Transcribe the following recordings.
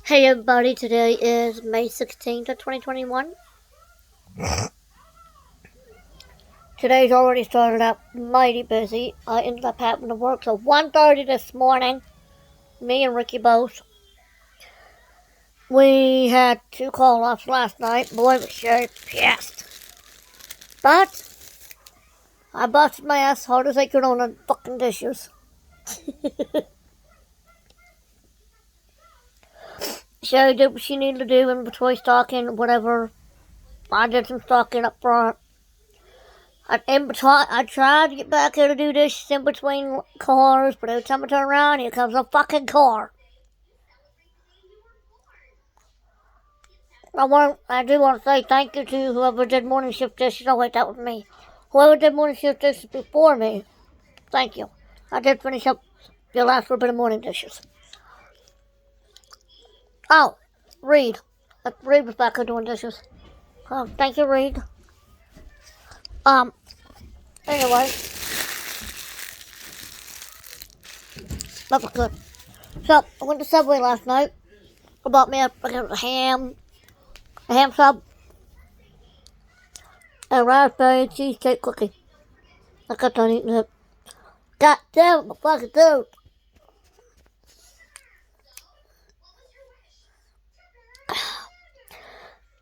Hey everybody, today is May 16th of 2021. Today's already started out mighty busy. I ended up having to work till 1:30 this morning. Me and Ricky both. We had 2 call-offs last night. Boy, was sure pissed. But I busted my ass hard as I could on the fucking dishes. Sherry did what she needed to do in between stocking, whatever. I did some stocking up front. I tried to get back here to do this in between cars, but every time I turn around, here comes a fucking car. I do want to say thank you to whoever did morning shift dishes. Oh wait, that was me. Whoever did morning shift dishes before me, thank you. I did finish up your last little bit of morning dishes. Oh, Reed. Reed was back here doing dishes. Thank you, Reed. Anyway, that was good. So, I went to Subway last night. I bought me a ham sub, and a raspberry cheesecake cookie. I got done eating it. God damn it, my fucking throat.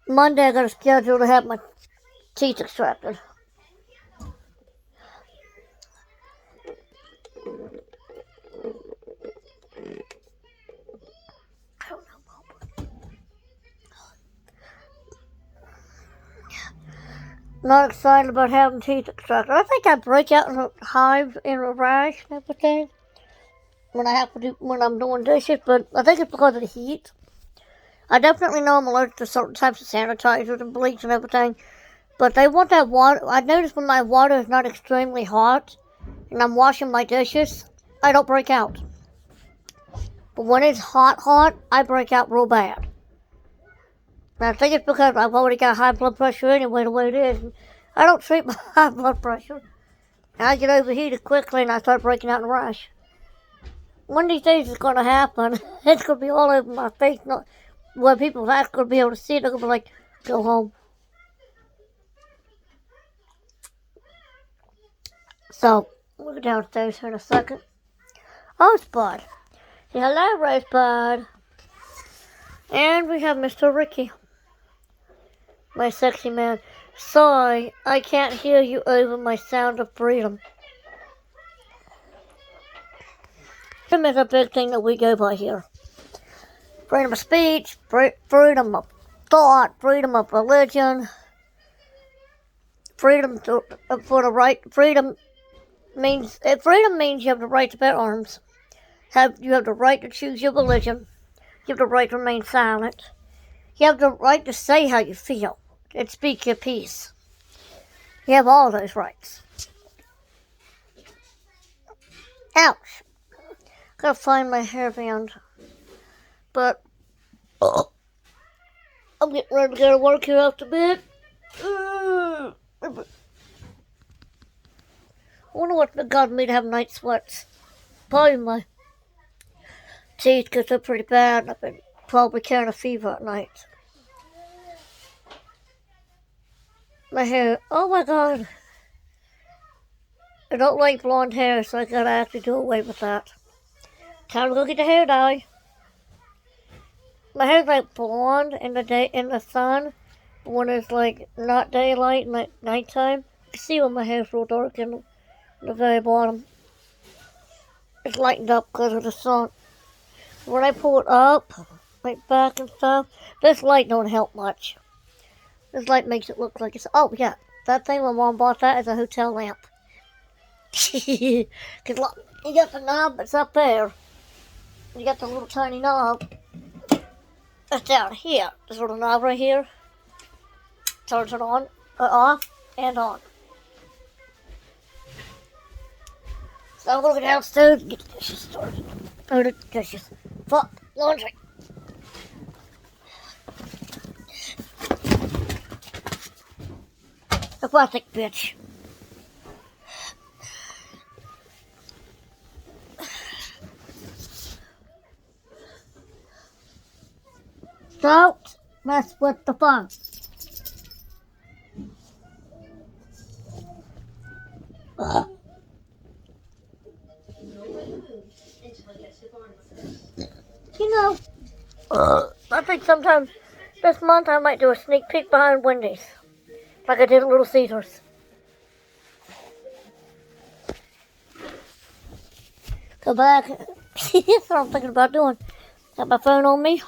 Monday I got a schedule to have my teeth extracted. Not excited about having teeth extracted. I think I break out in hives and a rash and everything when I'm doing dishes, but I think it's because of the heat. I definitely know I'm allergic to certain types of sanitizers and bleach and everything, but they want that water. I notice when my water is not extremely hot and I'm washing my dishes, I don't break out. But when it's hot, I break out real bad. And I think it's because I've already got high blood pressure anyway, the way it is. I don't treat my high blood pressure. And I get overheated quickly and I start breaking out in a rash. One of these days it's going to happen. It's going to be all over my face. Where people are going to be able to see it, they're going to be like, go home. So, we'll go downstairs here in a second. Oh, Spud. Say hello, Rosebud. And we have Mr. Ricky. My sexy man. Sorry, I can't hear you over my sound of freedom. Freedom is a big thing that we go by here. Freedom of speech, freedom of thought, freedom of religion, freedom for the right. Freedom means you have the right to bear arms. You have the right to choose your religion. You have the right to remain silent. You have the right to say how you feel and speak your piece. You have all those rights. Ouch. Gotta find my hairband. But I'm getting ready to go to work here after a bit. I wonder what got me to have night sweats. Probably my teeth, because they're pretty bad, and I've been probably carrying a fever at night. My hair, oh my god. I don't like blonde hair, so I gotta actually do away with that. Time to go get the hair dye. My hair's like blonde in the sun, but when it's like not daylight and like nighttime, you see when my hair's real dark in the very bottom. It's lightened up because of the sun. When I pull it up, like back and stuff, this light don't help much. This light makes it look like it's, oh yeah, that thing my mom bought that is a hotel lamp. Cause look, you got the knob that's up there. You got the little tiny knob that's down here. This little knob right here turns it on, off, and on. So I'm gonna go downstairs and get the dishes started. Oh, the dishes. Fuck, laundry. Aquatic bitch. Don't mess with the phone. You know, I think sometimes this month I might do a sneak peek behind Wendy's, like I did at Little Caesars. Go back. That's what I'm thinking about doing. Got my phone on me.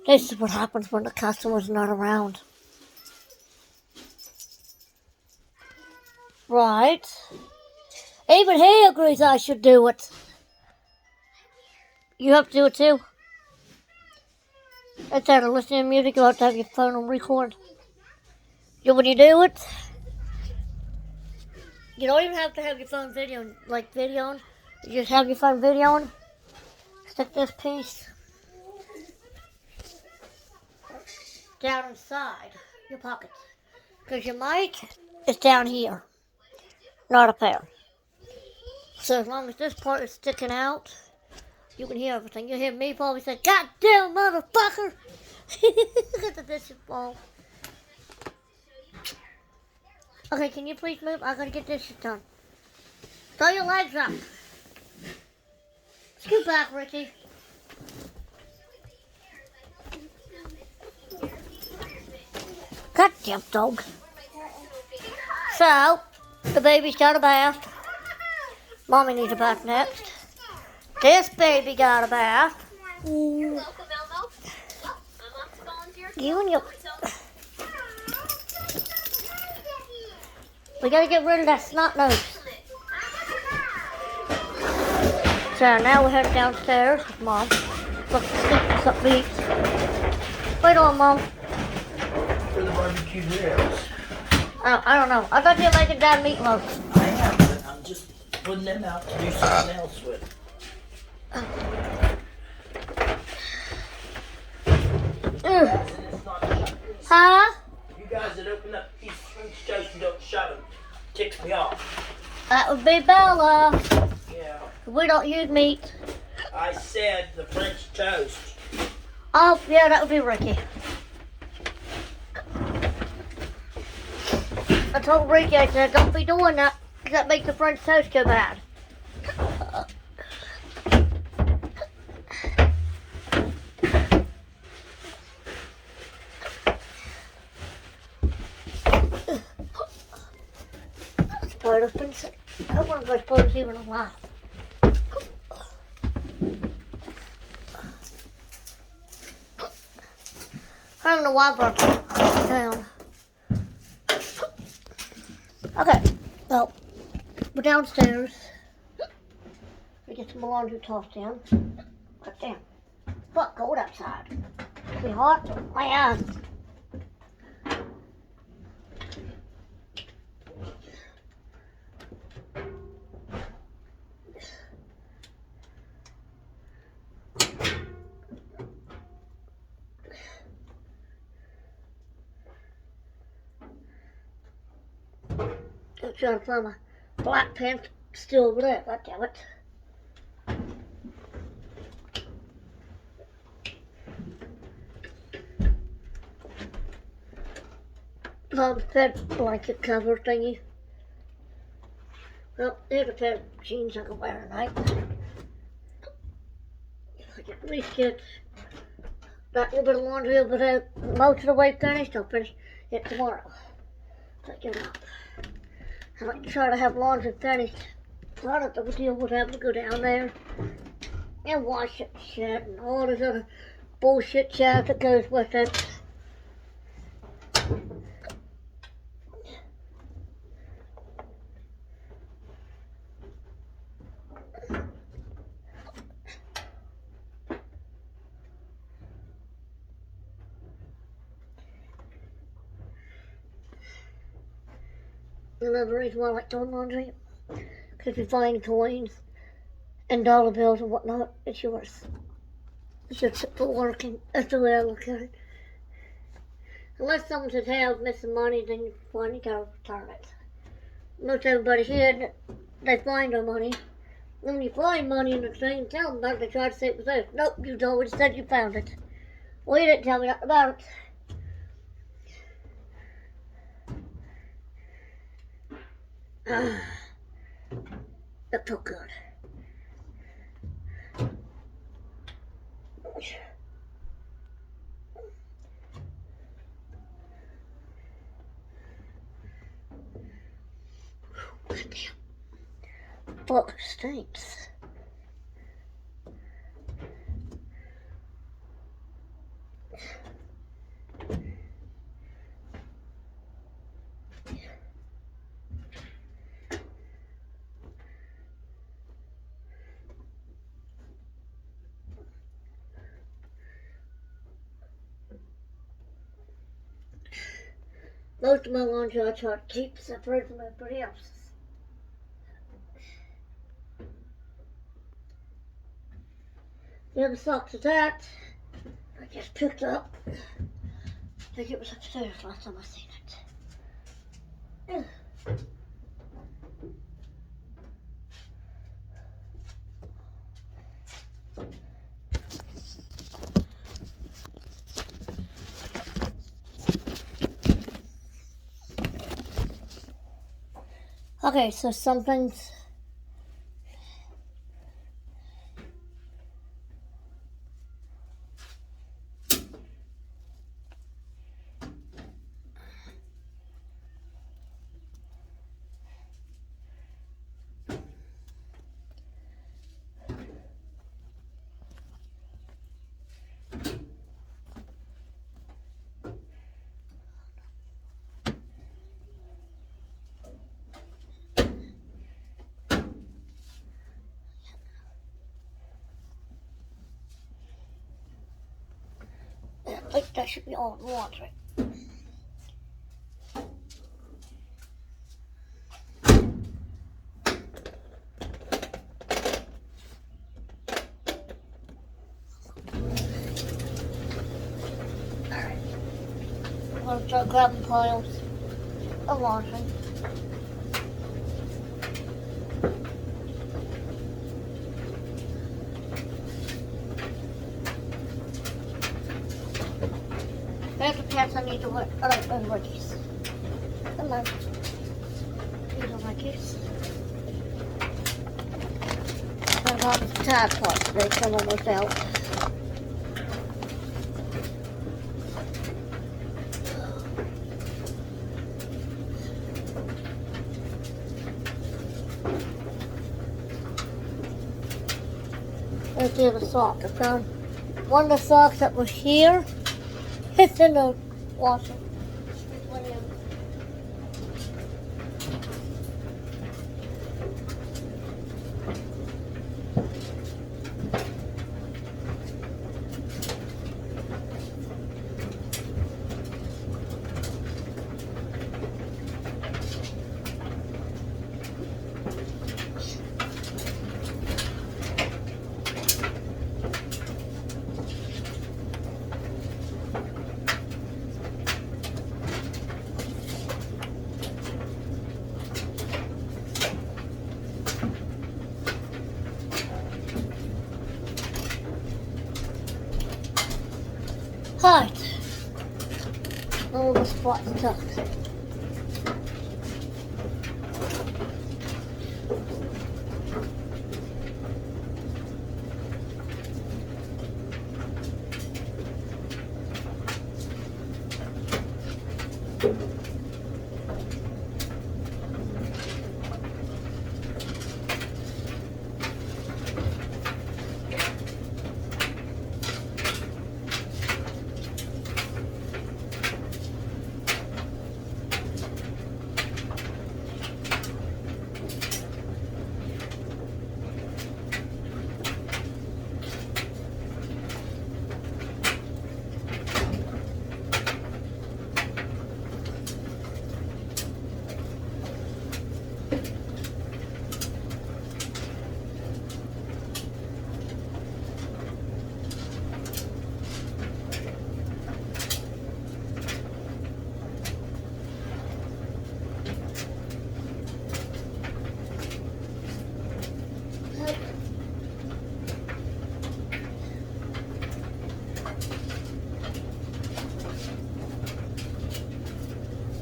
This is what happens when the customer's not around. Right. Even he agrees I should do it. You have to do it too. Instead of listening to music, you have to have your phone on record. When you do it, you don't even have to have your phone videoing. You just have your phone videoing. Stick this piece down inside your pocket. Because your mic is down here, not up there. So as long as this part is sticking out, you can hear everything. You hear me probably say, "God damn motherfucker!" Look at the dishes fall. Okay, can you please move? I gotta get this shit done. Throw your legs up. Scoot back, Ricky. Goddamn dog. So, the baby's got a bath. Mommy needs a bath next. This baby got a bath. You and your... We gotta get rid of that snot nose. So now we're heading downstairs with Mom. Look, this up beats. Wait on, Mom. For the barbecue ribs. I don't know. I thought you were making Dad meatloaf. I am, but I'm just putting them out to do something else with. Huh? You guys that open up these French toast and don't shut them ticks me off. That would be Bella. Yeah. We don't use meat. I said the French toast. Oh, yeah, that would be Ricky. I told Ricky, I said, don't be doing that, because that makes the French toast go bad. Spider's been sick. I wonder if the spider's even alive. I don't know why I brought it down. Okay, well, we're downstairs. We get some laundry tossed in. God damn. Fuck, cold outside. It'll be hot. My ass. I'm trying to find my black pants still over there. God damn it. Mom's bed blanket cover thingy. Well, here's a pair of jeans I can wear tonight. If I can at least get that little bit of laundry over there most of the way finished, I'll finish it tomorrow. So I get up. I like to try to have laundry finished. So I don't have to deal with having to go down there and wash it shit and all this other bullshit jazz that goes with it. Another reason why I like doing laundry, because if you find coins and dollar bills and whatnot, it's yours. It's your simple working. That's the way I look at it. Unless someone says, "Hey, I was missing money," then you finally gotta return it. Most everybody here, they find their money. When you find money in the thing, tell them about it. They try to say it was theirs. Nope, you already said you found it. Well, you didn't tell me nothing about it. That felt good. Fuck, stinks. Most of my laundry I try to keep separate from everybody else's. The other socks are that I just picked up. I think it was upstairs last time I seen it. Okay, so something's I think that should be all in laundry. Alright. I'm gonna start grabbing piles of laundry. There's the pants I need to wear. Alright, those are these. Come on. These are my keys. I got the tag cloth today, so I'm almost out. There's the other sock. I found one of the socks that was here. It's in the washer. Right. All the spots tucked.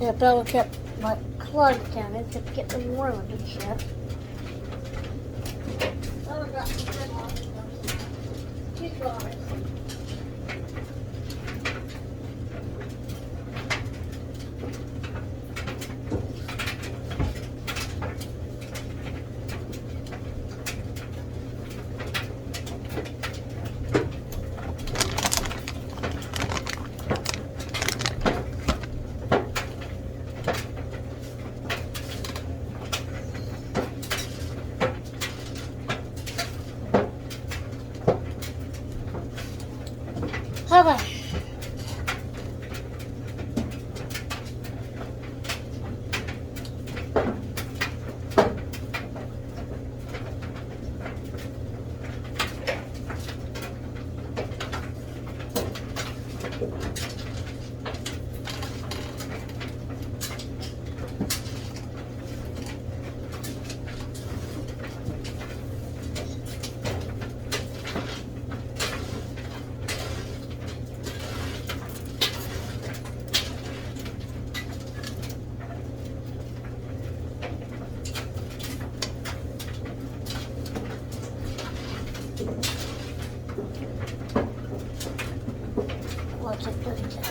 Yeah, Bella kept like plugs down it, kept getting them ruined and shit. Bella got some good ones. She's got it. Bye-bye. What's it good to?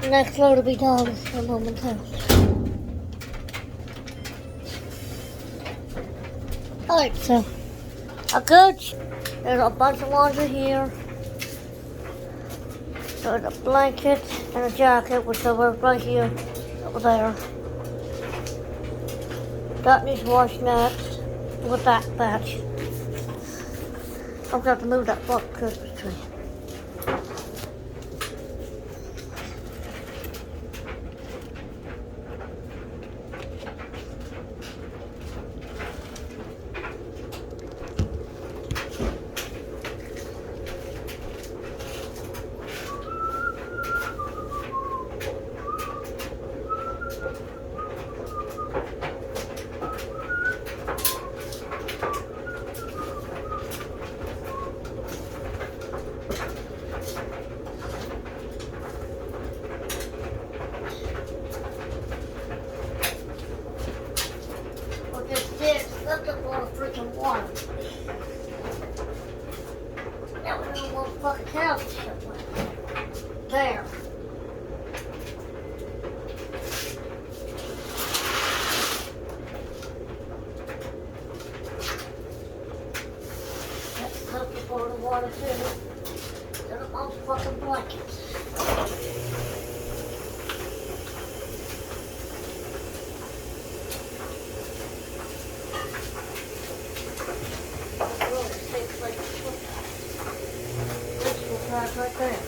Next load will be done in a moment's house. Alright, so a coach. There's a bunch of laundry here. There's a blanket and a jacket, which I wear right here, over there. That needs washed next with that batch. I'm going to have to move that fucking Christmas tree. Look at all the freaking water. That was a little fucking cow shit like there. That's looking for the water too. There's a bunch of fucking blankets. Right there.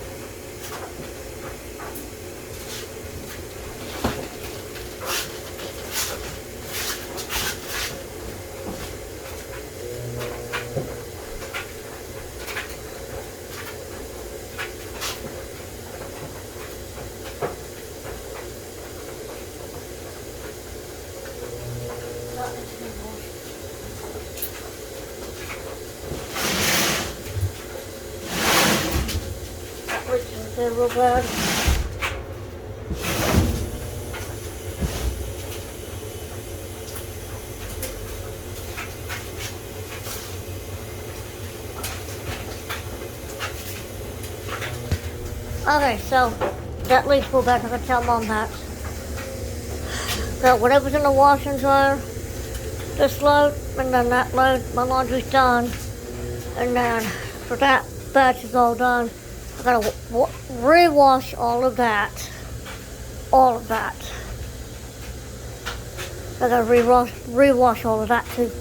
They're real bad. Okay, so that leaves full back. I can tell Mom that. So whatever's in the washer and dryer, this load, and then that load, my laundry's done. And then for that batch is all done, I gotta rewash all of that. All of that. I gotta rewash all of that too.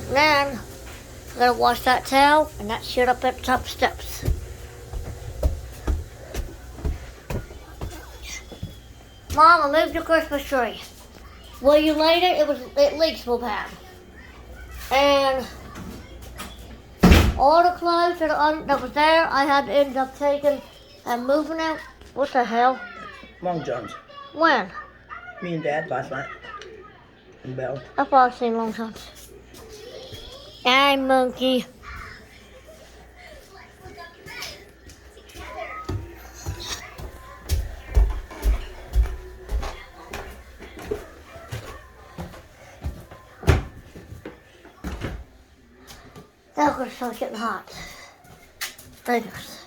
And then I gotta wash that towel and that shit up at the top of the steps. Mom, I moved the Christmas tree. Well, you laid it, it leaks so bad. And all the clothes that was there, I had to end up taking and moving out. What the hell? Long John's. When? Me and Dad last night. And Belle. I've probably seen Long John's. Hey, monkey. That was so getting hot. Dangerous.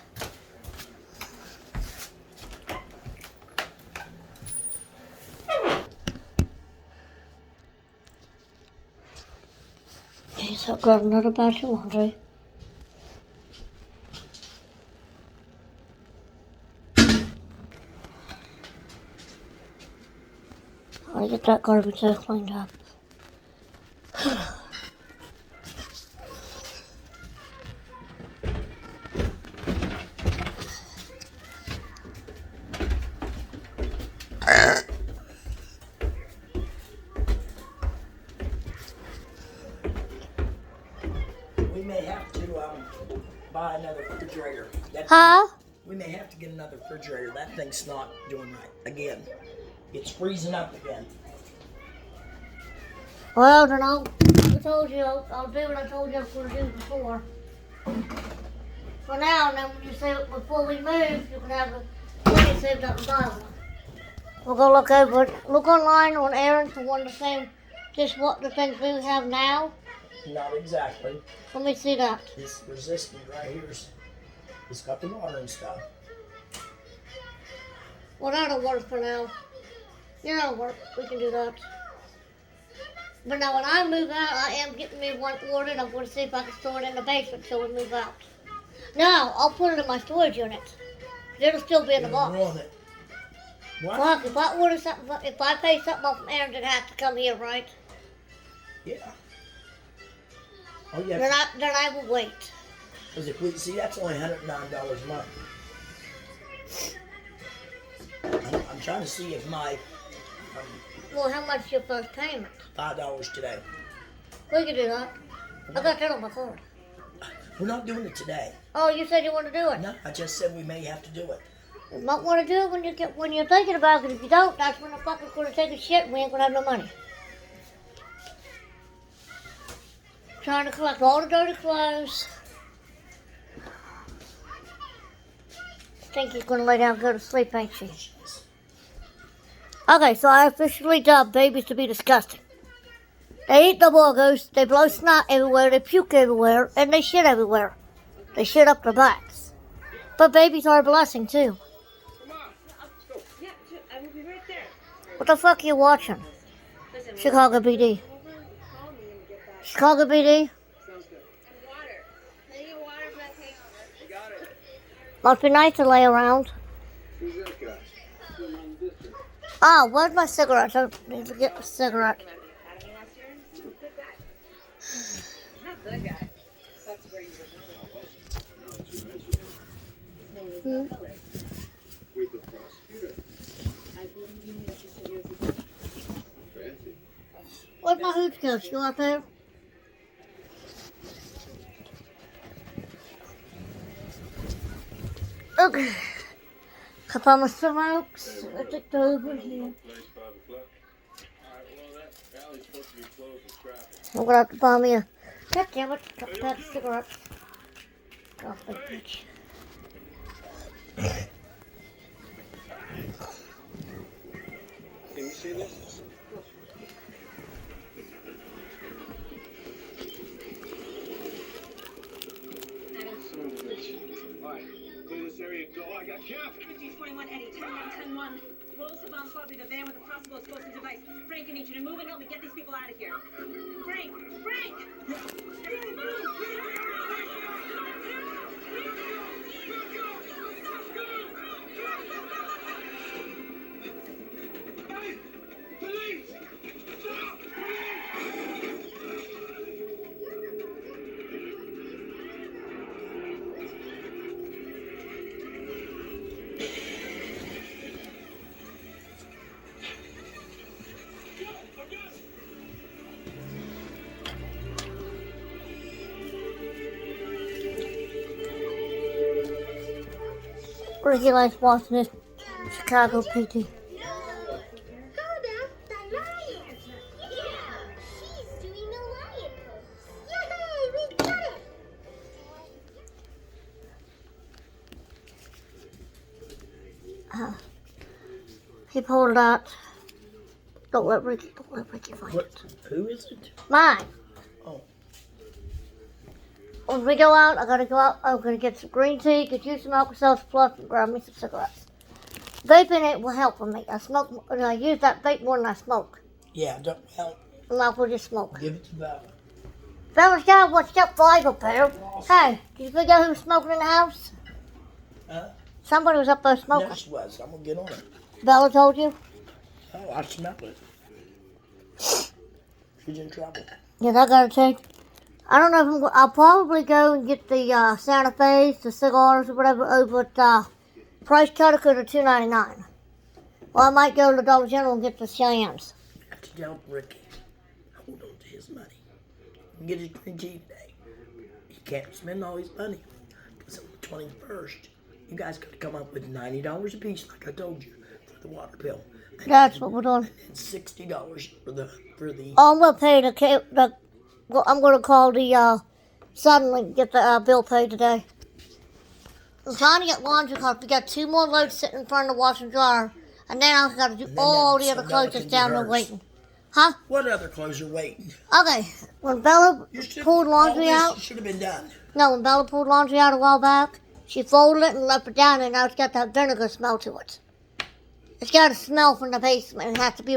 Okay, so I've got another batch of laundry. I want to get that garbage all cleaned up. We may have to buy another refrigerator. Huh? We may have to get another refrigerator. That thing's not doing right. Again. It's freezing up again. Well, then I told you, I'll do what I told you I was going to do before. For now, and then when you say before we move, you can have the money saved up and buy one. We'll go look online on Aaron for one of the same, just what the things we have now. Not exactly. Let me see that. This resistant right here it's got the water and stuff. Well, that'll work for now. Yeah, that'll work. We can do that. But now when I move out, I am getting me one ordered. I'm going to see if I can store it in the basement till we move out. No, I'll put it in my storage unit. It'll still be in the box. On it. What? Fuck, if I order something, if I pay something off from Aaron, it has to come here, right? Yeah. Oh yeah. Then I will wait. Because if we see, that's only $109 a month. I'm trying to see if my Well, how much is your first payment? $5 today. We can do that. I got that on my card. We're not doing it today. Oh, you said you want to do it. No, I just said we may have to do it. You might want to do it when you're thinking about it. If you don't, that's when the fucker's going to take a shit and we ain't going to have no money. Trying to collect all the dirty clothes. Think he's going to lay down and go to sleep, ain't she? Okay, so I officially dubbed babies to be disgusting. They eat the burgers, they blow snot everywhere, they puke everywhere, and they shit everywhere. They shit up their backs. But babies are a blessing, too. Come on. Yeah, I will be right there. What the fuck are you watching? Listen, Chicago BD. call me when you get back. Chicago BD? Sounds good. And water. Can I get water for that hangover? You got it. Must be nice to lay around. Who's that guy? From on the district. Oh, where's my cigarettes? I need to get a cigarette. Academy last year? Good guy. Not good guy. That's where you were. With the prosecutor. I believe you that you said you was Fancy. Where's my hooch coach? You out there? Okay. Cup on my smokes. I think they're over here. Place 5 o'clock. Alright, well that alley's supposed to be closed to traffic. I'm gonna have to buy me a. God damn it! Pack of cigarettes. Oh, big bitch. Can you see this? Son of a bitch. Alright, clear this area and go. I got Fifty 21 Eddie, 10-1, 10-1. Roll Savant Squad to the van with a possible explosive device. Frank, I need you to move and help me get these people out of here. Frank! Frank! Ricky likes watching this Chicago PT. He pulled out. Don't let Ricky find What? it. Who is it? Mine. Oh. When we go out, I gotta go out. I'm gonna get some green tea, get you some Alka-Seltzer Plus, and grab me some cigarettes. Vaping it will help with me. I smoke, and I use that vape more than I smoke. Yeah, don't help. And I will just smoke. Give it to Bella. Bella's got what's up for Eagle Pal. Hey, did you figure out who was smoking in the house? Somebody was up there smoking. Yes, she was. I'm gonna get on her. Bella told you? Oh, I smell it. She's in trouble. Yes, I gotta take. I don't know if I'll probably go and get the Santa Fe's, the cigars or whatever over at Price Cutter because they're $2.99. Or I might go to the Dollar General and get the Cheyennes. You have to tell Ricky. Hold on to his money. And get his green tea today. He can't spend all his money. Because on the 21st, you guys got to come up with $90 a piece, like I told you, for the water bill. And That's what we're doing. and $60 for the Oh, I'm gonna pay I'm gonna call the suddenly get the bill paid today. I'm trying to get laundry cards. We got 2 more loads sitting in front of the washer and dryer, and then I've got to do then all that- the so other Bella clothes that's can do down there hers. waiting. Huh? What other clothes are waiting? Okay. When Bella You should- pulled laundry all out, this should have been done. no, when Bella pulled laundry out a while back, she folded it and left it down, and now it's got that vinegar smell to it. It's got a smell from the basement and has to be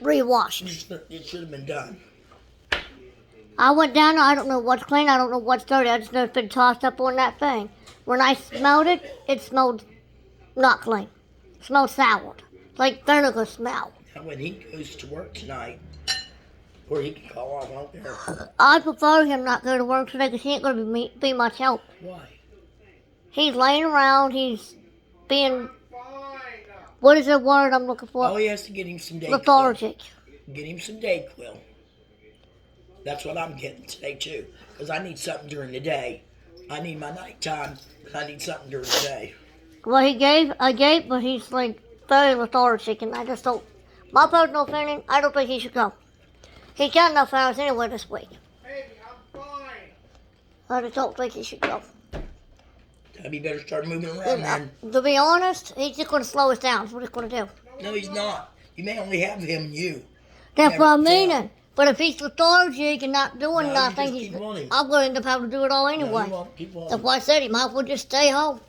re-washed. It should have been done. I went down there, I don't know what's clean, I don't know what's dirty, I just know it's been tossed up on that thing. When I smelled it, it smelled not clean. It smelled soured. Like vinegar smell. Now, when he goes to work tonight, or he can call off, I don't care. I prefer him not go to work today because he ain't going to be much help. Why? He's laying around, he's being, what is the word I'm looking for? Oh, he has to get him some Dayquil. Lethargic. Get him some Dayquil. That's what I'm getting today, too. Because I need something during the day. I need my nighttime, but I need something during the day. Well, I gave, but he's like very lethargic, and I just don't, my personal opinion, I don't think he should go. He's got enough hours anyway this week. Baby, I'm fine. I just don't think he should go. He better start moving around, man. To be honest, he's just going to slow us down. That's what he's going to do. No, he's not. You may only have him and you. That's Never what I'm tell. meaning. But if he's lethargic and not doing No, you nothing, just keep on him. I'm going to end up having to do it all No, anyway. you won't. Keep on That's him. why I said he might as well just stay home.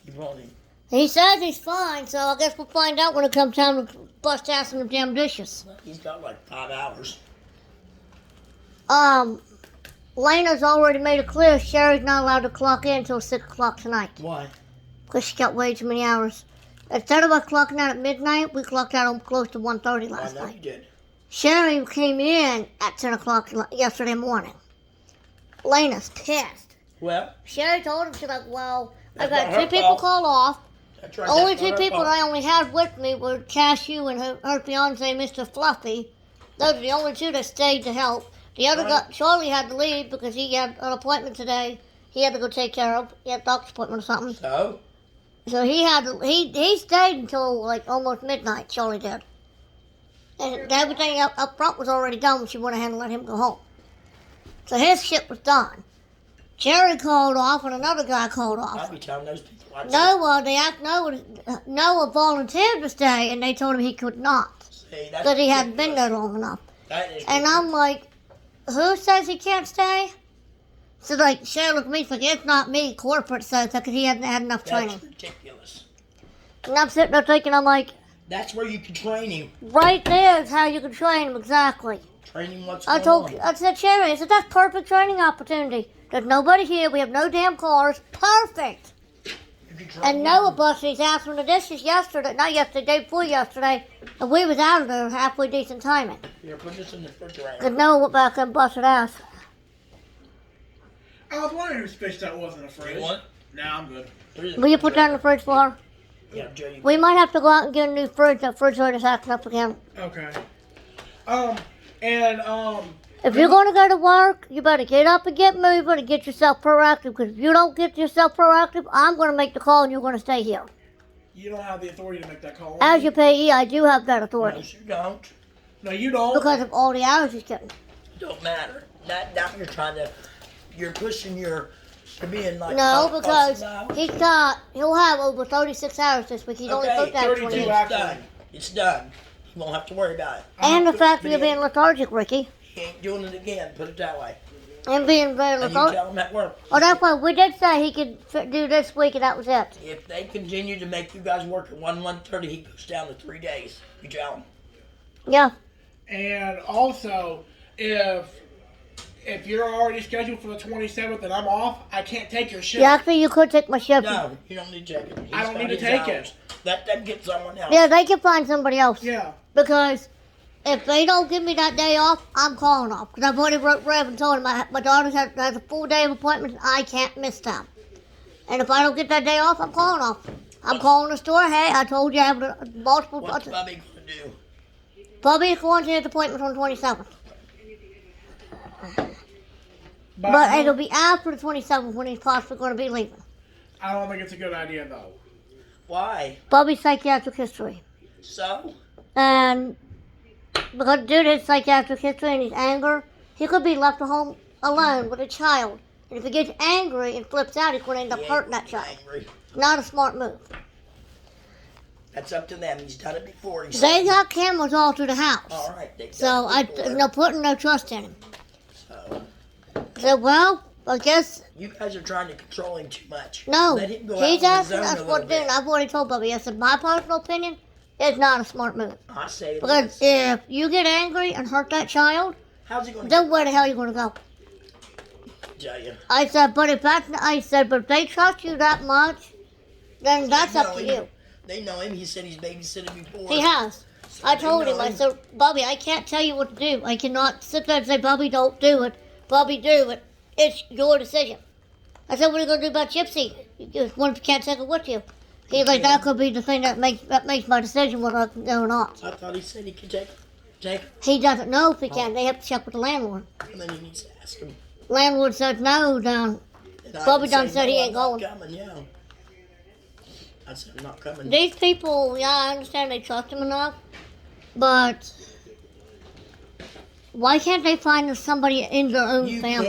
Keep on him. He says he's fine, so I guess we'll find out when it comes time to bust ass in the damn dishes. He's got like 5 hours. Lena's already made it clear Sherry's not allowed to clock in until 6 o'clock tonight. Why? Because she got way too many hours. Instead of us clocking out at midnight, we clocked out close to 1:30 I last know night. you did. Sherry came in at 10 o'clock yesterday morning. Lena's pissed. Well, Sherry told him, she's like, well, I've That's got not 2 her people fault. called off. that's right. Only that's not 2 her people fault. I only had with me were Cashew and her fiance, Mr. Fluffy. Those are the only 2 that stayed to help. The other guy, Right. Charlie, had to leave because he had an appointment today. He had to go take care of. He had a doctor's appointment or something. So, So he had to, he stayed until like almost midnight. Charlie did. And everything up front was already done when she went ahead and let him go home. So his shit was done. Jerry called off and another guy called I'll off. be telling those people. Noah volunteered to stay and they told him he could not. See, that's Because he hadn't been ridiculous. there long enough. That is And I'm like, who says he can't stay? So like Sharon looked at me, she's like, it's not me, corporate says that because he hadn't had enough That's training. ridiculous. And I'm sitting there thinking, I'm like, That's where you can train him. right there is how you can train him exactly. Training what's I going on. I said, Sherry, I said, that's perfect training opportunity. There's nobody here, we have no damn cars. Perfect. You can train And him. Noah busted his ass from the dishes yesterday, not yesterday, day before yesterday, and we was out of there halfway decent timing. Here, put this in the refrigerator. Because Noah went back and busted ass. I was wondering whose fish that was in the fridge. You want? Nah, I'm good. Put it in Will you put that in the fridge for her? Yeah, Joe, you We might have to go out and get a new fridge. That refrigerator's acting up again. Okay. If you're going to go to work, you better get up and get moving and get yourself proactive. Because if you don't get yourself proactive, I'm going to make the call and you're going to stay here. You don't have the authority to make that call. As your payee, I do have that authority. No, you don't. No, you don't. Because of all the hours he's getting. Don't matter. Now you're pushing your, to being like. No, cost because now. he'll have over 36 hours this week. He's only Okay, booked out 32 20 It's hours. done. It's done. You won't have to worry about it. And the fact that you're being lethargic, Ricky. He ain't doing it again. Put it that way. And being very And you lethargic. tell him at work. Oh, that's why we did say he could do this week and that was it. If they continue to make you guys work at 1:30, he goes down to 3 days. You tell him. Yeah. And also, if you're already scheduled for the 27th and I'm off, I can't take your shift. Yeah, actually, you could take my shift. No, you don't need to take it. He's I don't got need to his take it. hours. Let them get someone else. Yeah, they can find somebody else. Yeah. Because if they don't give me that day off, I'm calling off. Because I've already wrote Rev and told him my daughter has a full day of appointments and I can't miss them. And if I don't get that day off, I'm calling off. I'm calling the store. Hey, I told you I have multiple. What's Bobby going to do? Bobby's going to his appointment on the 27th. But it'll be after the 27th when he's possibly going to be leaving. I don't think it's a good idea, though. Why? Bobby's psychiatric history. So? And because due to his psychiatric history and his anger, he could be left at home alone with a child. And if he gets angry and flips out, he's going to end up He hurting that ain't child. angry. Not a smart move. That's up to them. He's done it before. They got cameras all through the house. All right. They So done it before. putting no trust in him. So, So, well, I guess, you guys are trying to control him too much. no. Let him go He's out on his asking own us a what to little do. And bit. I've already told Bobby, I said, my personal opinion is not a smart move. I say it Because is. if you get angry and hurt that child, How's he going to then where the hell are you going to go? tell you? I said, but if they trust you that much, then that's up to you. They know him. He said he's babysitted before. He has. So I they told know him, I said, Bobby, I can't tell you what to do. I cannot sit there and say, Bobby, don't do it. Bobby, do it. It's your decision. I said, what are you going to do about Gypsy? What if you can't take her with you? He's like, that could be the thing that makes my decision whether I can go or not. I thought he said he could take her. He doesn't know if he can. They have to check with the landlord. And then he needs to ask him. Landlord said no, down. And I Bobby can done say, said he "No, ain't I'm going." not coming, yeah. I said, I'm not coming. These people, yeah, I understand they trust him enough, but why can't they find somebody in their own You family?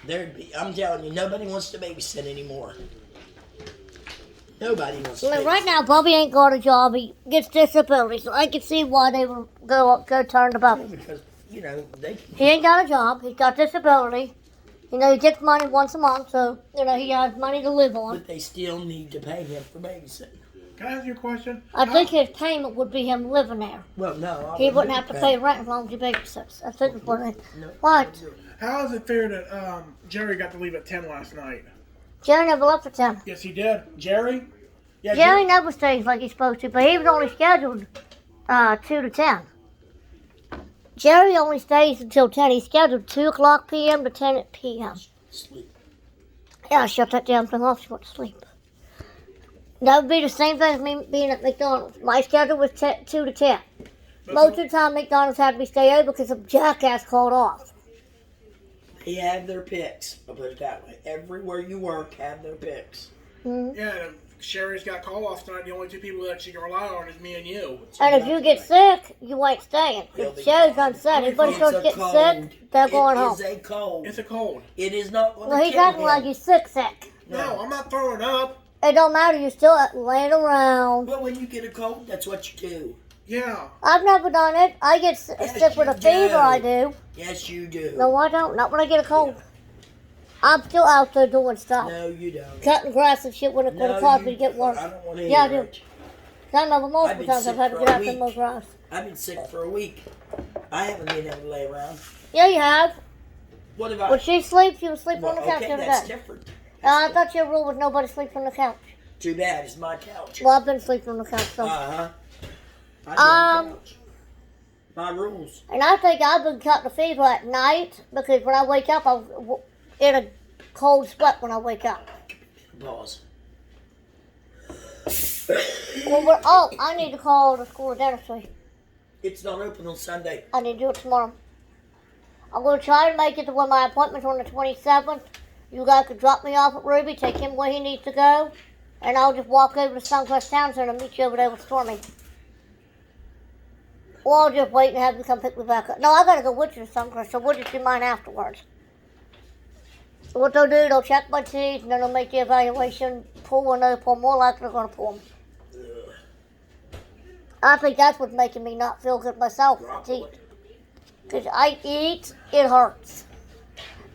can't. I'm telling you, nobody wants to babysit anymore. Nobody wants to I mean, babysit. right now, Bobby ain't got a job. He gets disability, so I can see why they would go turn to Bobby. Because, they He ain't got a job. He's got disability. He gets money once a month, so, he has money to live on. But they still need to pay him for babysitting. Can I ask you a question? I think his payment would be him living there. Well, no. He wouldn't have to pay rent as long as he babysits. I think it's what it No. What? How is it fair that Jerry got to leave at 10 last night? Jerry never left for 10. Yes, he did. Jerry? Yeah, Jerry never stays like he's supposed to, but he was only scheduled 2 to 10. Jerry only stays until 10. He's scheduled 2 o'clock p.m. to 10 p.m. Sleep. Yeah, shut that damn thing off. She went to sleep. That would be the same thing as me being at McDonald's. My schedule was 2 to 10. Most of the time, McDonald's had me stay over because some jackass called off. They have their picks. I'll put it that way. Everywhere you work, have their picks. Mm-hmm. Yeah, and if Sherry's got call-offs tonight. The only two people that she can rely on is me and you. And if you get sick, you ain't staying. If Sherry's done said, everybody It's starts a getting cold. sick, they're going home. It is a cold. It's a cold. It is not going Well, to he's kill acting him. like he's sick. No, I'm not throwing up. It don't matter, you're still laying around. Well, when you get a cold, that's what you do. Yeah. I've never done it. I get sick with a you fever, do. I do. Yes, you do. No, I don't. Not when I get a cold. I'm still out there doing stuff. No, you don't. Cutting grass and shit when the carpet you get worse. I don't want to Yeah, I hear do. it. I know I've multiple been times I've sick had to for get a out there and mow week. grass. I've been sick for a week. I haven't been able to lay around. Yeah, you have. What have I? When she sleeps, you sleep Well, on the couch okay, every that's day. different. I thought your rule was nobody sleeps on the couch. Too bad. It's my couch. Well, I've been sleeping on the couch, so. Uh-huh. I do couch. My rules. And I think I've been cutting the fever at night because when I wake up, I'm in a cold sweat when I wake up. Pause. Well, I need to call the school of dentistry. It's not open on Sunday. I need to do it tomorrow. I'm going to try to make it to when my appointment's on the 27th. You guys could drop me off at Ruby, take him where he needs to go, and I'll just walk over to Suncrest Town Center and meet you over there with Stormy. Or I'll just wait and have you come pick me back up. No, I got to go with you to Suncrest, so we'll just do mine afterwards. So what they'll do, they'll check my teeth, and then they'll make the evaluation, pull or no pull. More likely they're going to pull them. I think that's what's making me not feel good myself, teeth. Because I eat, it hurts.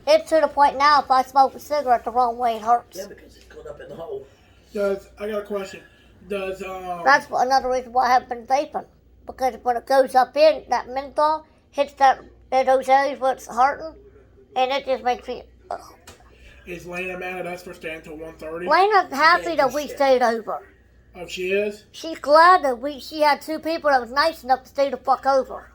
It's to the point now, if I smoke a cigarette the wrong way, it hurts. Yeah, because it's caught up in the hole. I got a question. That's another reason why I haven't been vaping. Because when it goes up in, that menthol hits those areas where it's hurting, and it just makes me... Is Lena mad at us for staying till 1:30? Lena's happy that we stayed over. Oh, she is? She's glad that she had two people that was nice enough to stay the fuck over.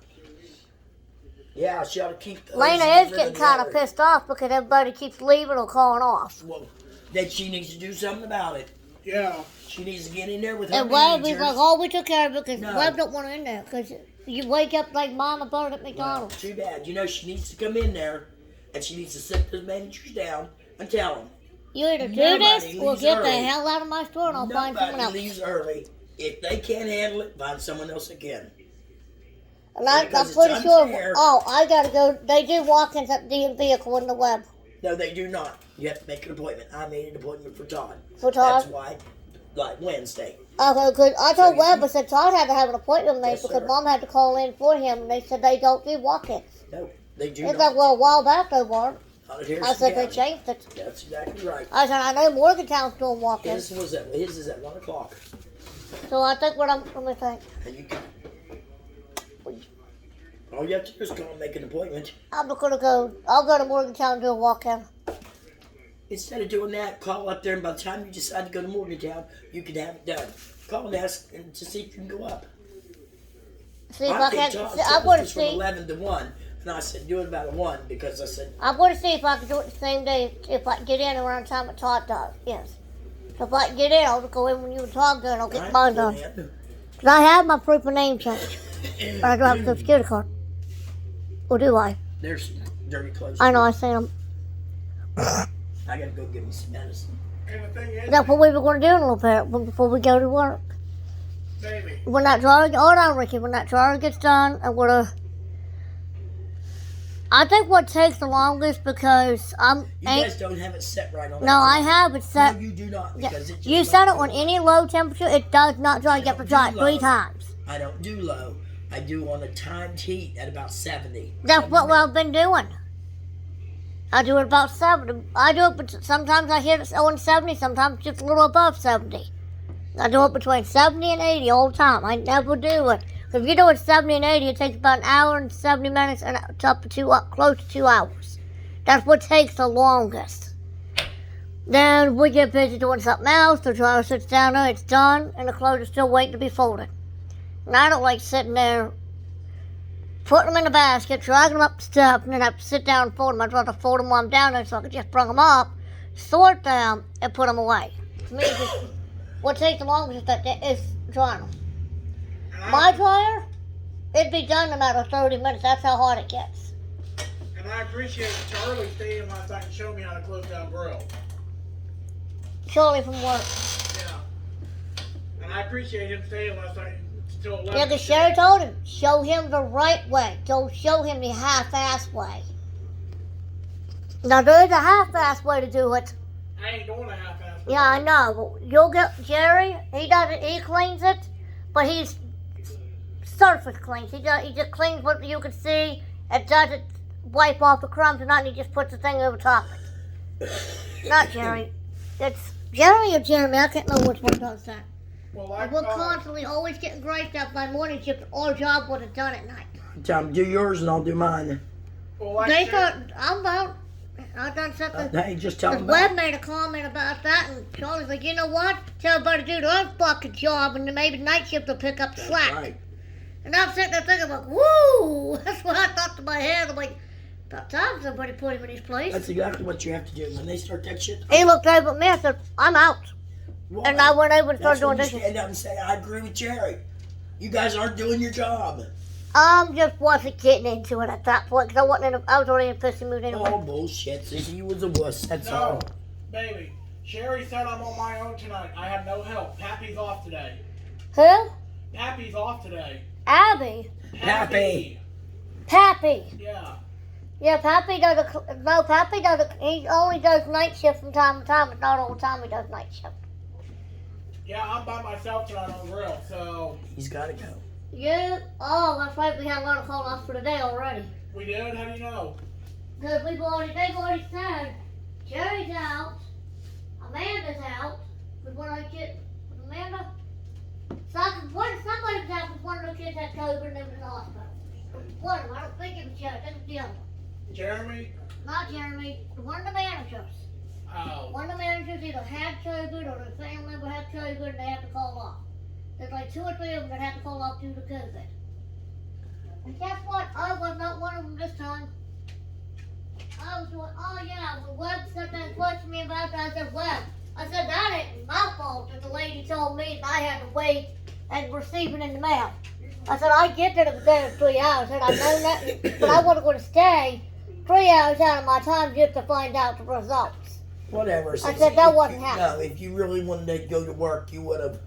Yeah, she ought to keep those. Lena is getting kind of pissed off because everybody keeps leaving or calling off. Well, then she needs to do something about it. Yeah. She needs to get in there with her And Webb managers. is like, oh, we took care of it because No. Webb don't want her in there because you wake up like Mama Bird at Well, McDonald's. too bad. You know, she needs to come in there and she needs to sit those managers down and tell them. You either do Nobody this or leaves get the early. hell out of my store and I'll find someone Nobody else. leaves early. If they can't handle it, find someone else again. And I'm Because it's pretty sure, unfair. I gotta go, they do walk-ins at the vehicle in the Web. No, they do not. You have to make an appointment. I made an appointment for Todd. For Todd? That's why, like Wednesday. Okay, good. I So told you- Webb, I said Todd had to have an appointment made Yes, because sir. Mom had to call in for him and they said they don't do walk-ins. No, they do It's not. like, well, a while back they weren't. Not at Harrison I said they County. changed it. That's exactly right. I said, I know Morgantown's doing walk-ins. His is at 1 o'clock. So I think let me think. And you can. All you have to do is call and make an appointment. I'm not gonna go, I'll go to Morgantown and do a walk-in. Instead of doing that, call up there, and by the time you decide to go to Morgantown, you can have it done. Call and ask and to see if you can go up. See if I think can, Todd I said want it to was from see, 11 to 1, and I said do it about a 1 because I said I'm going to see if I can do it the same day, if I can get in around the time that Todd does, yes. So if I can get in, I'll just go in when you and Todd go and I'll get "Alright, mine go done. ahead." Because I have my proof of name change. But I don't have a social security card. Or do I? There's dirty clothes. I know, I see them. I gotta go get me some medicine. And the thing is, That's what we were going to do in a little bit before we go to work. baby, When that dryer, hold on, Ricky, when that dryer gets done, I'm going to... I think what takes the longest because You guys don't have it set right on. No, that I clock. have it set. No, you do not. Yeah. Because it just You won't set it go on up. any low temperature, it does not dry. You have to dry it don't 3 do times. I don't do low. I do on a timed heat at about 70. That's what I've been doing. I do it about 70. I do it, but sometimes I hit it on 70, sometimes just a little above 70. I do it between 70 and 80 all the time. I never do it. Because if you do it 70 and 80, it takes about an hour and 70 minutes and it's up to close to 2 hours. That's what takes the longest. Then we get busy doing something else. The dryer sits down there, it's done, and the clothes are still waiting to be folded. And I don't like sitting there, putting them in the basket, dragging them up the step, and then have to sit down and fold them. I'd rather fold them while I'm down there so I can just bring them up, sort them, and put them away. To me, what takes the longest is drying them. My dryer, it'd be done in about 30 minutes. That's how hard it gets. and I appreciate Charlie staying last night and showing me how to close down grill. Surely from work. Yeah. And I appreciate him staying last night until 11. Yeah, because Sherry told him, show him the right way. Don't show him the half-ass way. Now, there is a half-ass way to do it. I ain't doing a half-ass. Yeah, I know. But you'll get Jerry. He does it. He cleans it, but he's surface cleans. He just cleans what you can see and doesn't wipe off the crumbs and nothing. He just puts the thing over top of it. Not Jerry. It's Jerry or Jeremy. I can't know which one does that. Well, And we're constantly always getting griped at by morning shift. Our job would have done at night. Tell them, do yours and I'll do mine. well, like They Sher- thought I'm about. I done something. Hey, just tell Because them. Webb made a comment about that, and Charlie's like, you know what? Tell everybody to do their own fucking job, and then maybe night shift will pick up the slack. Right. And I'm sitting there thinking, like, woo! That's what I thought to my head. I'm like, about time somebody put him in his place. That's exactly what you have to do. When they start that shit, He looked over at me and said, I'm out. why? And I went over and That's started when doing you dishes. stand up and say, I agree with Jerry. You guys aren't doing your job. Just wasn't getting into it at that point, because I was already in a pissy mood anyway. Oh, bullshit. Sissy, you was a wuss. That's No, all. baby. Sherry said I'm on my own tonight. I have no help. Pappy's off today. Who? Pappy's off today. Abby. Pappy. Pappy. Yeah. Yeah, Pappy does he only does night shift from time to time, but not all the time he does night shift. Yeah, I'm by myself tonight on the grill, so He's got to go. Yeah, oh, that's right, we had a lot of call-offs for today already. we did. How do you know? Because they've already said, Jerry's out, Amanda's out, with one of the kids, Amanda? Somebody was out with one of the kids had COVID and they was in the hospital. One of them, I don't think it was Jerry, I think it was the other one. Jeremy? Not Jeremy, one of the managers. Oh. One of the managers either had COVID or their family member had COVID and they had to call off. There's like 2 or 3 of them that had to call off due to COVID. And guess what? I was not one of them this time. I was going, oh yeah, well, Webb sat there and questioned me about that. I said, Webb, I said, that ain't my fault that the lady told me that I had to wait and receive it in the mail. I said, I get that it was there in 3 hours. I said, I know that, but I wasn't going to stay 3 hours out of my time just to find out the results. Whatever. I Sissy. said that If wasn't you- happening. No, if you really wanted to go to work, you would have.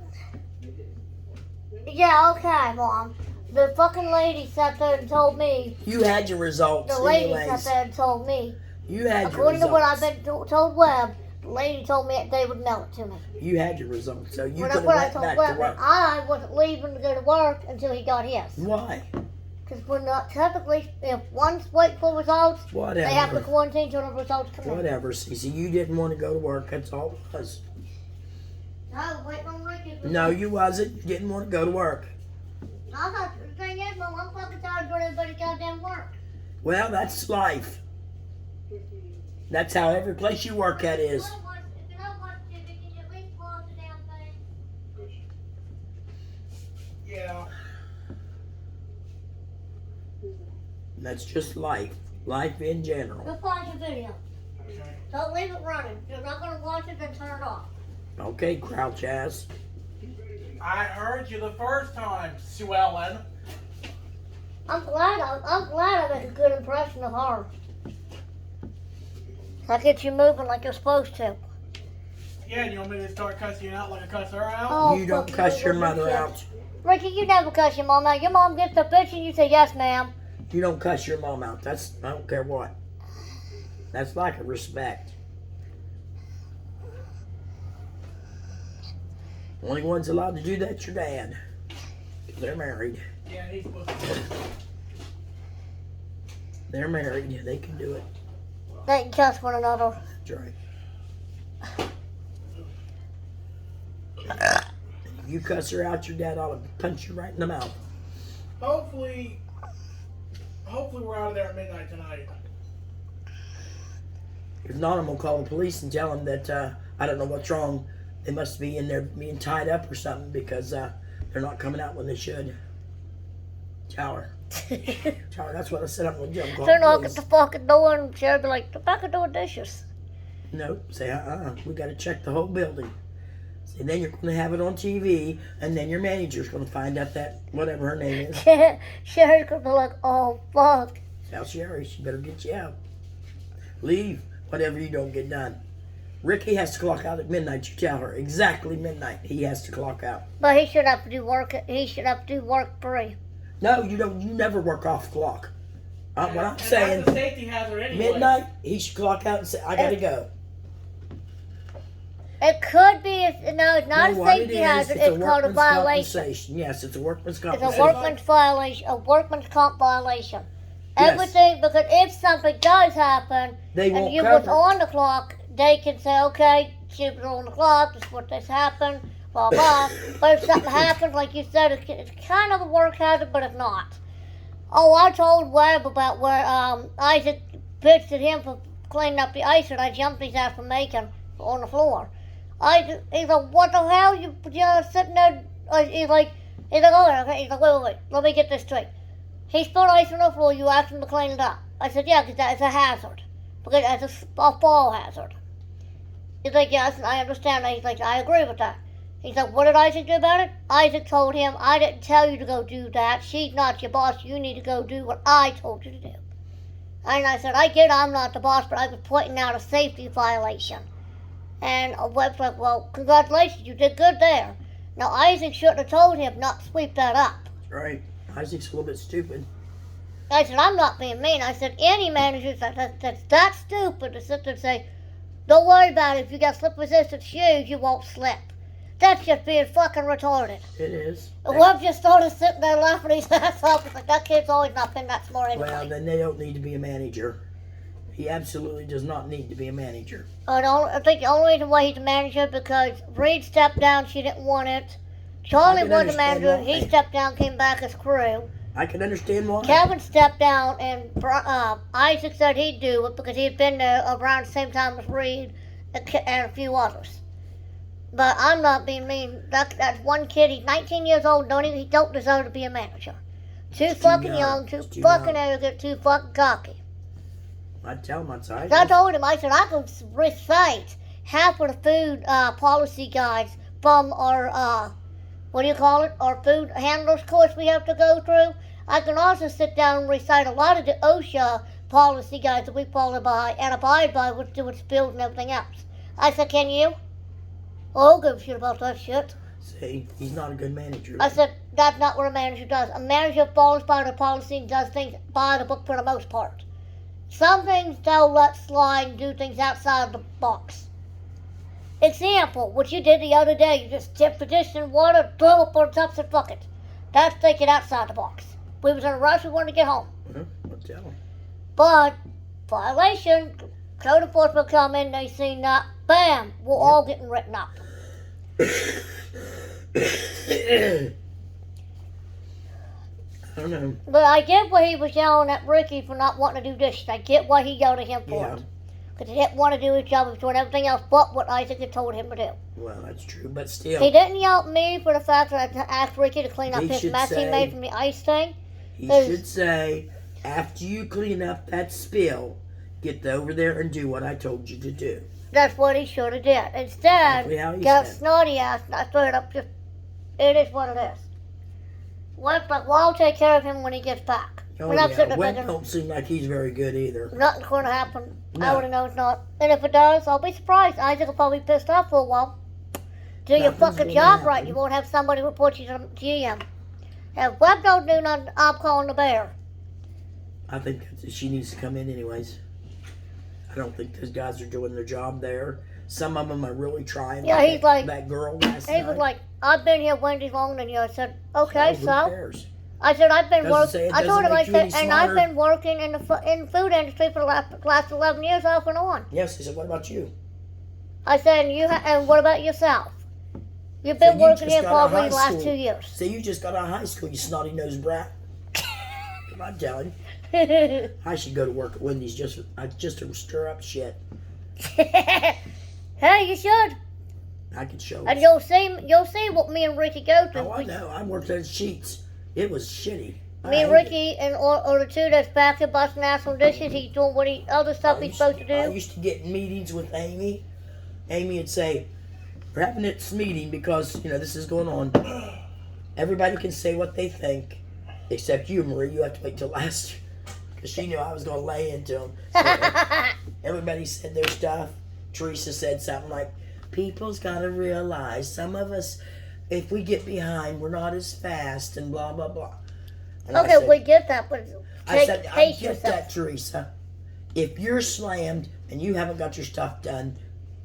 Yeah, okay, Mom. The fucking lady sat there and told me, You had your results. the lady anyways. sat there and told me, You had your according to what I've results. been told Webb, the lady told me that they would mail it to me. You had your results, so you When could have what I went told back Webb, to work. that I wasn't leaving to go to work until he got his. Why? Because we're not typically, if one's waiting for results, Whatever. they have to quarantine till the results come in. Whatever, Cece. You didn't want to go to work. That's all it was. I was waiting on Ricky. No, you wasn't. You didn't want to go to work. I thought the thing is, Mom, I'm fucking tired of doing everybody's goddamn work. Well, that's life. That's how every place you work at is. If you don't watch TV, can you at least pause the damn thing? Yeah. That's just life. Life in general. Go pause your video. Okay. Don't leave it running. If you're not gonna watch it, then turn it off. Okay, Crouch ass. I heard you the first time, Sue Ellen. I'm glad I make a good impression of her. That gets you moving like you're supposed to. Yeah, and you want me to start cussing you out like I cuss her out? Oh, You don't fucking cuss your good mother shit. out. Ricky, you never cuss your mom out. Your mom gets the bitch and you say, yes, ma'am. You don't cuss your mom out. That's, I don't care what. That's like a respect. Only one's allowed to do that's your dad. 'Cause they're married. Yeah, he's supposed to. They're married. They can do it. They can cuss one another. That's right. If you cuss her out, your dad ought to punch you right in the mouth. Hopefully we're out of there at midnight tonight. If not, I'm gonna call the police and tell them that I don't know what's wrong. They must be in there being tied up or something because they're not coming out when they should. Tell her. Tell her. That's what I said. I'm gonna do. I'm They're calling the knocking at police. the fucking door and Sherry be like, the back of doing dishes. No, say we got to check the whole building. And then you're gonna have it on TV, and then your manager's gonna find out that whatever her name is. Sherry's gonna be like, oh, fuck. Tell Sherry she better get you out. Leave whatever you don't get done. Ricky has to clock out at midnight. You tell her exactly midnight. He has to clock out. But he should have to do work. He should have to do work free. No, you don't. You never work off clock. What I'm And saying, that's a safety hazard anyway. midnight. He should clock out and say, "I gotta go." It could be, no, it's not No, a what safety it is, hazard. it's a It's called a workman's violation. compensation. Yes, it's a workman's It's compensation. a workman's violation, a workman's comp violation. Yes. Everything, because if something does happen They and won't you cover was it. on the clock, they can say, okay, she was on the clock, this is what this happened, blah, blah. But if something happens, like you said, it's kind of a work hazard, but it's not. Oh, I told Webb about where Isaac bitched at him for cleaning up the ice that I jumped his ass for making on the floor. He's like, what the hell? You just sitting there? He's like, oh, okay. He's like, wait, let me get this straight. He spilled ice on the floor, you asked him to clean it up. I said, yeah, because that is a hazard. Because it's a fall hazard. He's like, yes, I understand that. He's like, I agree with that. He's like, what did Isaac do about it? Isaac told him, I didn't tell you to go do that. She's not your boss. You need to go do what I told you to do. And I said, I get I'm not the boss, but I was pointing out a safety violation. And Webb's like, well, congratulations, you did good there. Now, Isaac shouldn't have told him not to sweep that up. Right. Isaac's a little bit stupid. I said, I'm not being mean. I said, any manager that's that stupid to sit there and say, don't worry about it. If you got slip-resistant shoes, you won't slip. That's just being fucking retarded. It is. Webb just started sitting there laughing his ass off. It's like, that kid's always not been that smart anyway. Well, then they don't need to be a manager. He absolutely does not need to be a manager. I think the only reason why he's a manager because Reed stepped down, she didn't want it. Charlie can was a understand manager, why. he stepped down, came back as crew. I can understand why. Kevin stepped down, and Isaac said he'd do it because he'd been there around the same time as Reed and a few others. But I'm not being mean. That's one kid. He's 19 years old. He don't deserve to be a manager. Too fucking young, too fucking arrogant, too fucking cocky. I tell him So I told him, I said, I can recite half of the food policy guides from our, our food handlers course we have to go through. I can also sit down and recite a lot of the OSHA policy guides that we follow by and abide by with spills and everything else. I said, can you? Oh, I don't give a shit about that shit. See, he's not a good manager. I said, that's not what a manager does. A manager follows by the policy and does things by the book for the most part. Some things they'll let slide and do things outside the box. Example, what you did the other day, you just dipped the dish in water, throw it on top, and fuck it. That's thinking outside the box. We was in a rush, we wanted to get home. I'll tell him. But, violation, code enforcement come in, they see that, bam, we're all getting written up. I don't know. But I get why he was yelling at Ricky for not wanting to do dishes. I get why he yelled at him for it. Because he didn't want to do his job. He was doing everything else but what Isaac had told him to do. Well, that's true, but still. He didn't yell at me for the fact that I asked Ricky to clean up He his should mess he say- made from the ice thing. He should say, after you clean up that spill, get over there and do what I told you to do. That's what he should have did. Instead, Exactly how he got said. snotty ass and I threw it up just, it is what it is. Web's like, well, I'll take care of him when he gets back. Oh, And I'm yeah. sitting there Webb thinking, don't seem like he's very good either. nothing's going to happen. I No. already know it's not. And if it does, I'll be surprised. Isaac will probably be pissed off for a while. Do your Nothing's fucking gonna job right. happen. You won't have somebody report you to GM. If Webb don't do nothing, I'm calling the bear. I think that she needs to come in anyways. I don't think those guys are doing their job there. Some of them are really trying. Yeah, he's like- that girl last He night. was like, I've been here Wendy's longer than you. I said, Oh, okay, who so. cares? I said, I've been Doesn't say working. it I told doesn't him, I make you said, any and I've smarter. been working in the food industry for the last 11 years off and on. Yes, he said, what about you? I said, and what about yourself? You've So been you working just here got out of probably the high last school. 2 years. Say you just got out of high school, you snotty nosed brat. I'm telling you. I should go to work at Wendy's just to stir up shit. Hey, you should. I could show And it. you'll see what me and Ricky go through. Oh, I know. I worked at Sheets. It was shitty. I Me and hated it. Ricky and or the two that's back and busting ass on dishes. He's doing other stuff he's supposed to I do. used to get in meetings with Amy. Amy would say, we're having this meeting because, this is going on. Everybody can say what they think, except you, Marie. You have to wait till last. Because she knew I was going to lay into them. So everybody said their stuff. Teresa said something like, people's got to realize some of us, if we get behind, we're not as fast and blah, blah, blah. And I Okay, said- we get that, but I said, I pace get yourself. that, Teresa. If you're slammed and you haven't got your stuff done,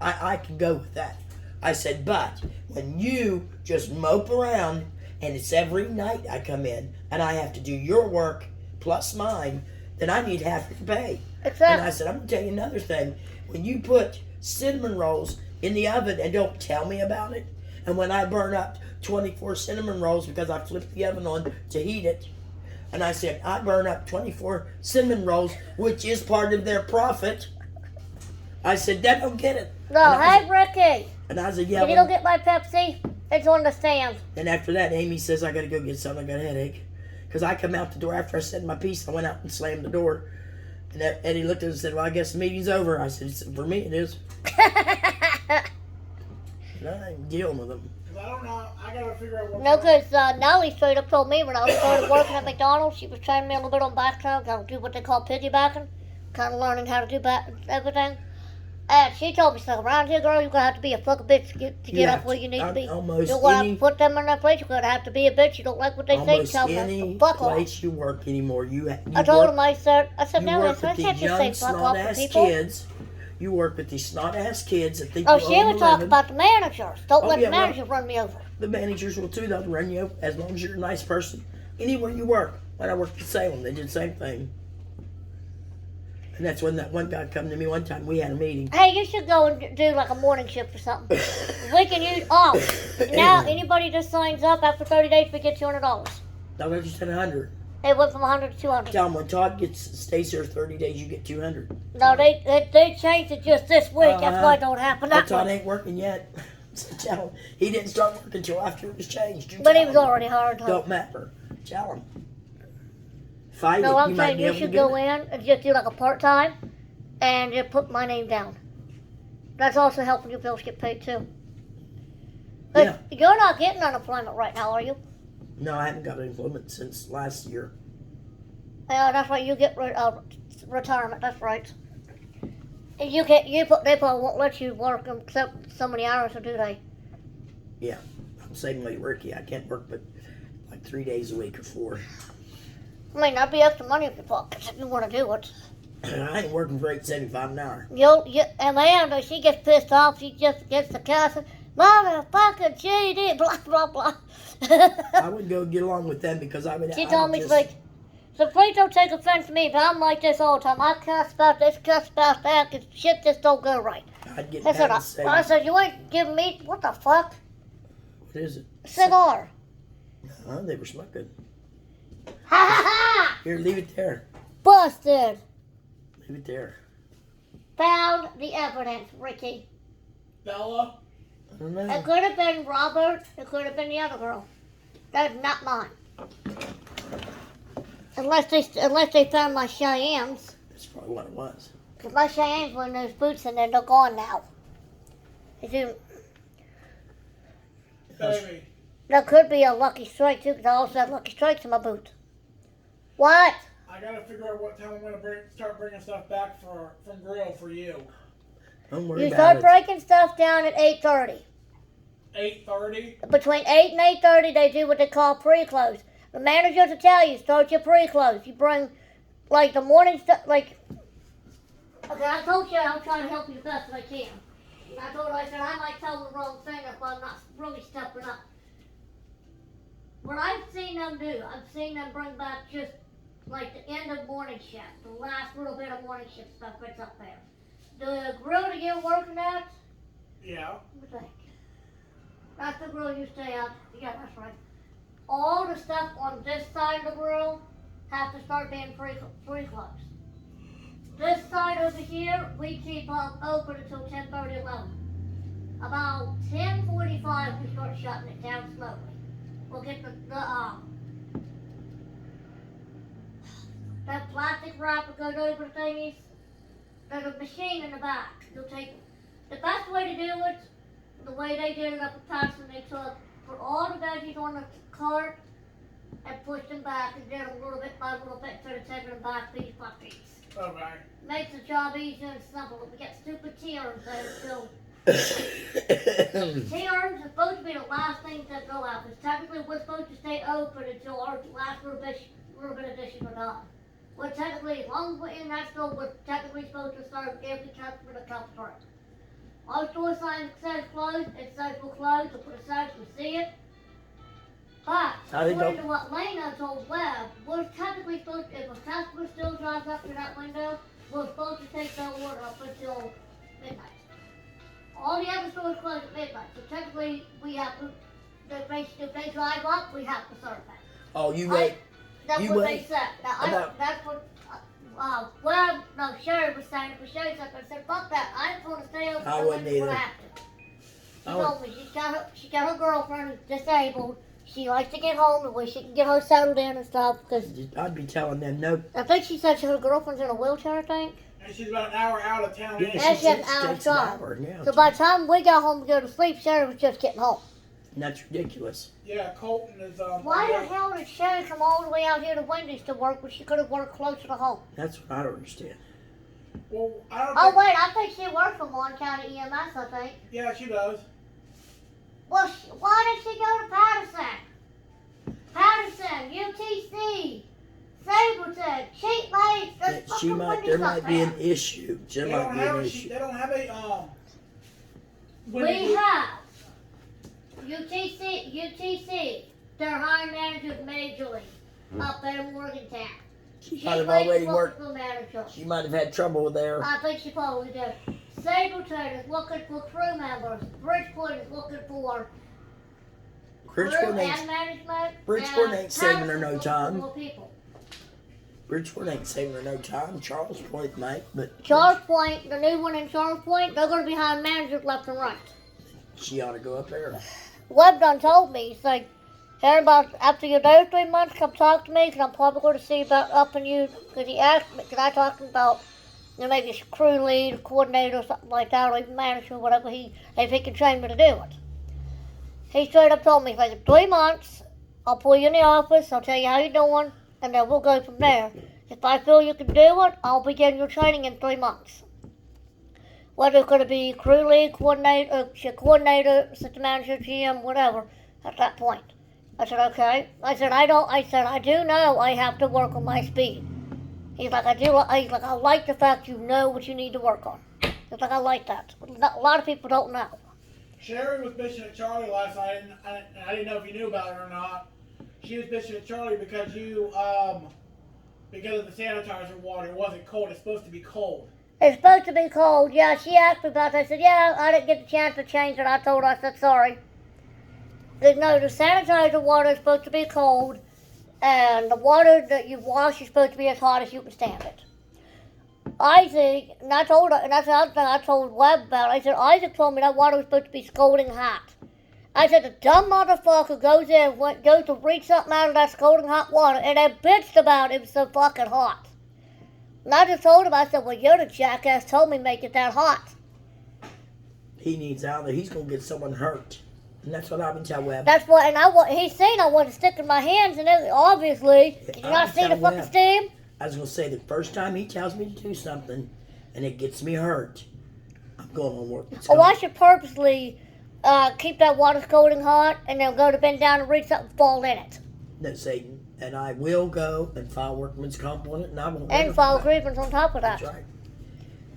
I can go with that. I said, but when you just mope around and it's every night I come in and I have to do your work plus mine, then I need half your pay. And I Exactly. said, I'm gonna tell you another thing. When you put cinnamon rolls in the oven and don't tell me about it, and when I burn up 24 cinnamon rolls because I flipped the oven on to heat it, and I said, I burn up 24 cinnamon rolls, which is part of their profit. I said, they don't get it. No, and I hey, Ricky. And I was Can you yelling. go get my Pepsi? It's on the stand. And after that, Amy says, I gotta go get something. I got a headache. Because I come out the door after I said my piece. I went out and slammed the door. And Eddie looked at us and said, well, I guess the meeting's over. I said, for me it is. And I ain't dealing with them. Cause I don't know. I gotta figure out what. No, because Nellie straight up told me when I was started working at McDonald's, she was training me a little bit on backtrack, how to do what they call piggybacking, kind of learning how to do everything. And she told me, so around here, girl, you're going to have to be a fucking bitch to get Yeah, up where you need to be. almost You're going to any- have to put them in their place. You're going to have to be a bitch. You don't like what they say, Almost tell any them. Fuck off. place you work anymore, you I told work, him, I said, you Nellie, I work said, I with can't these just say young fuck off to snot-ass people. kids. You work with these snot-ass kids that think Oh, you she owe was them a talking living. about the managers. Don't Oh, let yeah, the well- managers run me over. The managers will too. They'll run you as long as you're a nice person. Anywhere you work. When I worked at Salem, they did the same thing. And that's when that one guy come to me one time. We had a meeting. Hey, you should go and do like a morning shift or something. We can use, now anybody that signs up after 30 days, we get $200. I thought you said 100. It went from 100 to 200. Tell them when Todd stays here 30 days, you get 200. No, they changed it just this week. That's Uh-huh. why it don't happen Well, that Todd way. ain't working yet. So tell him. He didn't start working until after it was changed. You But he tell was him. already hard. Huh? Don't matter. Tell him. Fight No, it. I'm You might saying be you able to should get go it. in and just do like a part-time and just put my name down. That's also helping your bills get paid too. But Yeah. you're not getting unemployment right now, are you? No, I haven't got employment since last year. Yeah, that's right. You get retirement. That's right. And they probably won't let you work except so many hours, or do they? I'm saying like Ricky, I can't work but like 3 days a week or 4. I mean, that'd be extra money in your pockets if you want to do it. I ain't working for $8.75 an hour. And Amanda, she gets pissed off. She just gets the cuss. Motherfucking GD, blah, blah, blah. I would go get along with them because I would. She I told would me, just, like, so please don't take offense to me, but I'm like this all the time. I cuss about this, cuss about that, 'cause shit just don't go right. I'd get I mad said, and say, I said, you ain't giving me, what the fuck? what is it? Cigar. Huh? They were smoking. Ha ha ha! Here, leave it there. Busted. Leave it there. Found the evidence, Ricky. Bella. I don't know. It could have been Robert. It could have been the other girl. That's not mine. Unless they found my Cheyennes. That's probably what it was. Because my Cheyennes were in those boots and they're gone now. They do. Baby. That could be a Lucky Strike too, because I also have Lucky Strikes in my boot. What? I gotta figure out what time I'm gonna start bringing stuff back from Grill for you. Don't worry You about start it. breaking stuff down at 8:30. 8:30. Between 8 and 8:30, they do what they call pre-close. The manager will tell you, start your pre-close. You bring, like, the morning stuff, like, okay, I told you I'll try to help you the best as I can. And I told her, I said, I might tell the wrong thing if I'm not really stepping up. What I've seen them do, I've seen them bring back just, like, the end of morning shift, the last little bit of morning shift stuff that's up there. The grill that you're working at, Yeah. let me think. That's the grill you stay at. Yeah, that's right. All the stuff on this side of the grill has to start being pre-closed. This side over here, we keep open until 10:30, 11. About 10:45, we start shutting it down slowly. We'll get that plastic wrap that goes over the thingies. There's a machine in the back. You'll take the best way to do it. The way they did it up at Tyson, they put all the veggies on the cart and pushed them back and did them little bit by little bit instead of taking them back piece by piece. Okay. Makes the job easier and simpler. We get stupid T-arms that are still. T-arms are supposed to be the last thing to go out because technically we're supposed to stay open until our last little bit of dishes are done. Well, technically, as long as we're in that store, we're technically supposed to serve every customer that comes through. Our store sign says closed, it says we're closed, we'll put a sign so we see it. But, How they according go- to what Lena told Webb, we're technically supposed to, if a customer still drives up to that window, we're supposed to take that water up until midnight. All the other stores close at midnight, so technically we have to, if they drive up, we have to serve that. Oh, you wait. That's You what wait. they said. Now, that's what, Sherry was saying, but Sherry said, I said, fuck that, I ain't gonna stay open I unless wouldn't I either. have to. She I would- told me she got her girlfriend who's disabled. She likes to get home the way she can get her settled in and stuff, because I'd be telling them no. I think she said her girlfriend's in a wheelchair, I think. And she's about an hour out of town. Yeah, anyway. And she has said an hour takes an drive. hour, yeah. So by the time we got home to go to sleep, Sherry was just getting home. And that's ridiculous. Yeah, Colton is. Why the hell did Sherry come all the way out here to Wendy's to work when she could have worked closer to home? That's what I don't understand. Well, I don't. Oh think, wait, I think she worked for Warren County EMS, I think. Yeah, she does. Well, why did she go to Patterson? Patterson, UTC, Sableton, Cheat Lakes, there's She fucking might. Wendy's There up might be an there. issue. There They might don't be have an a. issue. They don't have a. We have UTC, their hiring manager majorly up there in Morgantown. She Cheat might have Lakes already looking worked. for manager. She might have had trouble there. I think she probably did. Sableton is looking for crew members. Bridgeport is looking for crew Bridgeport and ain't. management. Bridgeport and ain't saving her no Patterson's time. looking for people. Bridgeport ain't saving her no time. Charles Point might, but Charles Point, the new one in Charles Point, they're going to be hiring managers left and right. she ought to go up there. Webb done told me, he's like, Harry, about after you do 3 months, come talk to me, because I'm probably going to see about upping you, because he asked me, because I talked to him about, maybe a crew lead, or coordinator, or something like that, or even manager, or whatever, if he can train me to do it. He straight up told me, he's like, in 3 months, I'll pull you in the office, I'll tell you how you're doing, and then we'll go from there. If I feel you can do it, I'll begin your training in 3 months. Whether it's going to be crew lead, coordinator, assistant manager, GM, whatever, at that point. I said, okay. I said, I do know I have to work on my speed. He's like, I like the fact you know what you need to work on. He's like, I like that. A lot of people don't know. Sherry was bitching at Charlie last night, and I didn't know if you knew about it or not. She was bitching at Charlie because because of the sanitizer water, it wasn't cold. It's supposed to be cold. It's supposed to be cold. Yeah, she asked me about that. I said, yeah, I didn't get the chance to change it. I told her, I said, sorry. No, the sanitizer water is supposed to be cold, and the water that you wash is supposed to be as hot as you can stand it. Isaac, and I told her, and that's the other thing I told Webb about. I said, Isaac told me that water was supposed to be scalding hot. I said, the dumb motherfucker goes to reach something out of that scalding hot water, and then bitched about it was so fucking hot. And I just told him, I said, well, you're the jackass told me make it that hot. He needs out there. He's gonna get someone hurt, and that's what I've been telling Webb. That's what, and he's seen I wasn't sticking my hands in it, obviously. Did you not see the fucking steam? I was gonna say the first time he tells me to do something, and it gets me hurt, I'm going on work. Oh, I should purposely keep that water scalding hot, and then go to bend down and reach something and fall in it. No, Satan, and I will go and file workman's comp on it, and I won't. And ever file come back. grievance on top of that. That's right.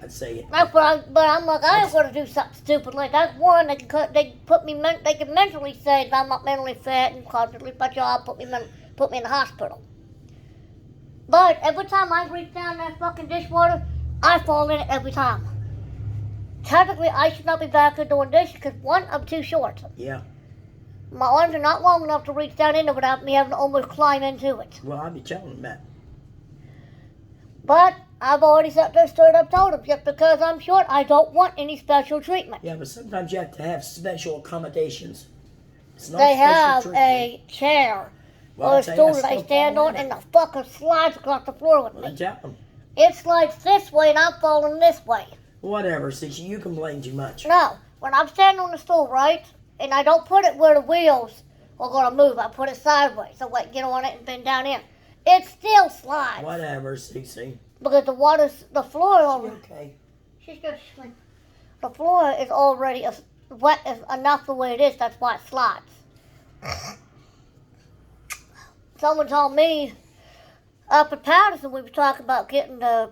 I'd say it. That's what but I'm like, I ain't gonna do something stupid like that. One, they can mentally say that I'm not mentally fit and can't leave my job, put me in the hospital. But every time I reach down that fucking dishwater, I fall in it every time. Technically, I should not be back there doing dishes because one, I'm too short. Yeah. My arms are not long enough to reach down in there without me having to almost climb into it. Well, I'll be telling him that. But I've already sat there straight up told him, just because I'm short, I don't want any special treatment. Yeah, but sometimes you have to have special accommodations. It's not They special have treatment. a chair Well, or I'll a tell you, stool I that I still stand fall on, in and it. the fucker slides across the floor with I me. tell him. It slides this way, and I'm falling this way. Whatever, see, you complain too much. No, when I'm standing on the stool, right, and I don't put it where the wheels are going to move, I put it sideways so I can get on it and bend down in. It still slides. Whatever, CC. Because the floor, You okay? she's just, the floor is already wet enough the way it is, that's why it slides. Someone told me up at Patterson we were talking about getting the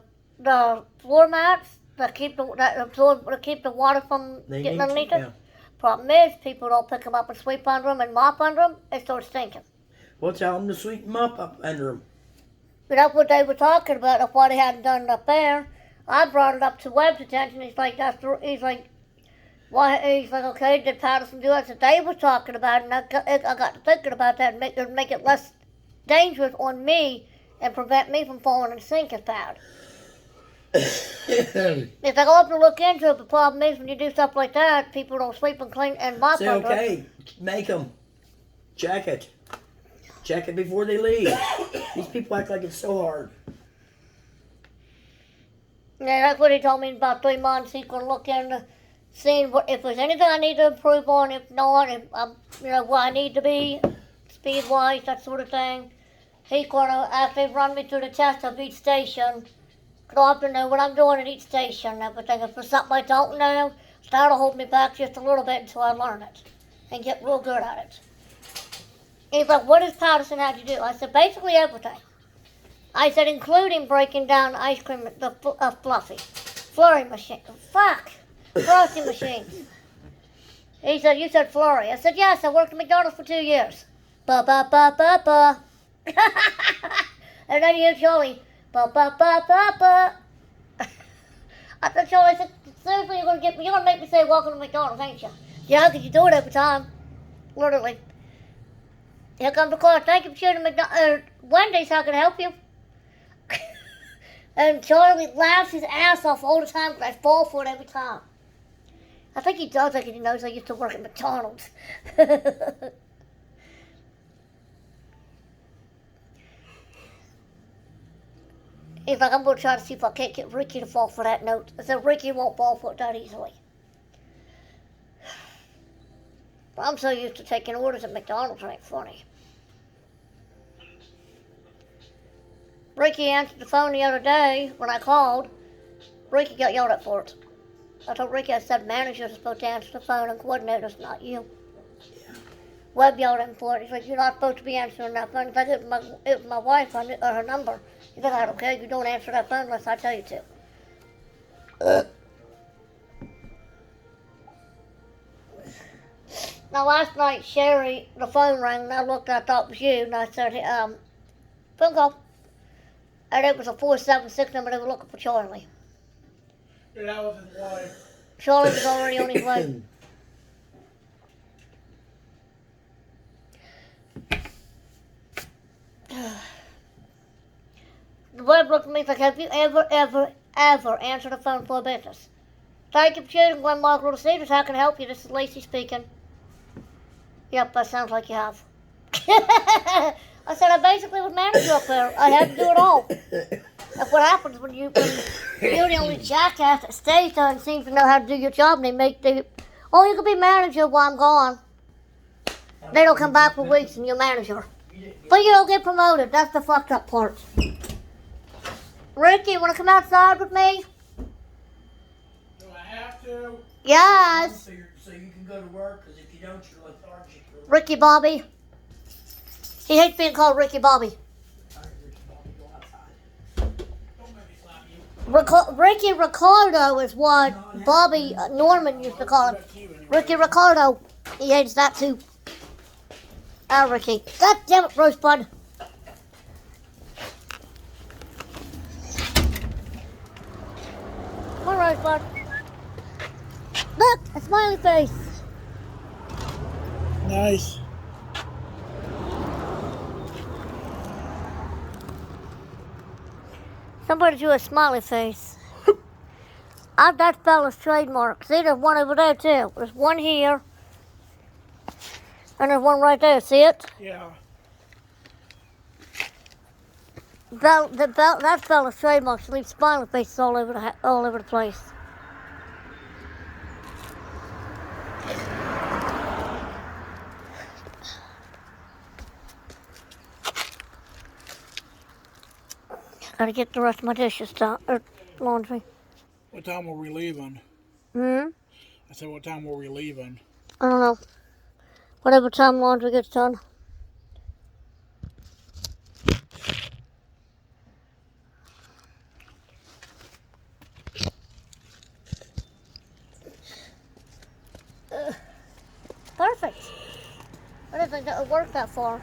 floor mats that keep the water from They getting need to, underneath yeah. it. Problem is, people don't pick them up and sweep under them and mop under them. They start stinking. Well, tell them to sweep them up under them. But that's what they were talking about. That's why they hadn't done it up there. I brought it up to Webb's attention. He's like, he's like, why? He's like, okay, did Patterson do it? I said, they were talking about it, and I got to thinking about that and make it less dangerous on me and prevent me from falling in the sink as bad. It's like, I'll have to look into it. The problem is, when you do stuff like that, people don't sleep and clean and mop Say, under it. okay, make them. Check it. Check it before they leave. These people act like it's so hard. Yeah, that's what he told me in about 3 months. He's going to look into seeing if there's anything I need to improve on. If not, if I'm, where I need to be, speed-wise, that sort of thing. He's going to actually run me through the test of each station. Because I have to know what I'm doing at each station and everything. If there's something I don't know, that'll hold me back just a little bit until I learn it and get real good at it. He's like, what does Patterson have to do? I said, basically everything. I said, including breaking down ice cream, the fluffy, flurry machine. Fuck! Frosting machines. He said, you said flurry. I said, yes, I worked at McDonald's for 2 years. Ba-ba-ba-ba-ba. And then you hear Charlie, ba-ba-ba-ba-ba. I said, Charlie, I said, seriously, you're gonna make me say welcome to McDonald's, ain't you? Yeah, because you do it every time. Literally. Here comes the car. Thank you for shooting Wendy's. How can I help you? And Charlie laughs his ass off all the time because I fall for it every time. I think he does because he knows I used to work at McDonald's. He's like, I'm going to try to see if I can't get Ricky to fall for that note. I said, Ricky won't fall for it that easily. I'm so used to taking orders at McDonald's, it ain't funny. Ricky answered the phone the other day when I called. Ricky got yelled at for it. I told Ricky, I said, managers are supposed to answer the phone and coordinators, not you. Webb yelled at him for it. He's like, you're not supposed to be answering that phone. He's like, it was my wife, or her number. He's like, I don't care, you don't answer that phone unless I tell you to. Now, last night, Sherry, the phone rang, and I looked, I thought it was you, and I said, phone call. And it was a 476 number, they were looking for Charlie. Yeah, that was his wife. Charlie was already on his way. The Webb looked at me like, have you ever answered a phone for a business? Thank you for shooting, Glen Margaret of Cedars. How can I help you? This is Lacey speaking. Yep, that sounds like you have. I said, I basically was manager up there. I had to do it all. That's what happens when you're the only jackass that stays there and seems to know how to do your job, and you can be manager while I'm gone. They don't come back for weeks and you're manager. But you don't get promoted. That's the fucked up part. Ricky, you want to come outside with me? Do I have to? Yes. So you can go to work, because if you don't, you're lethargic. Ricky Bobby. He hates being called Ricky Bobby. Ricky Ricardo is what Bobby Norman used to call him. Ricky Ricardo. He hates that too. Ah, Ricky. God damn it, Rosebud. Come on, Rosebud. Look, a smiley face. Nice. Somebody drew a smiley face. That fella's trademark. See, there's one over there too. There's one here. And there's one right there. See it? Yeah. That fella's trademark leaves smiley faces all over the place. Gotta get the rest of my dishes done, or laundry. What time were we leaving? I said, what time were we leaving? don't know. Whatever time laundry gets done. Perfect. I didn't think that would work that far.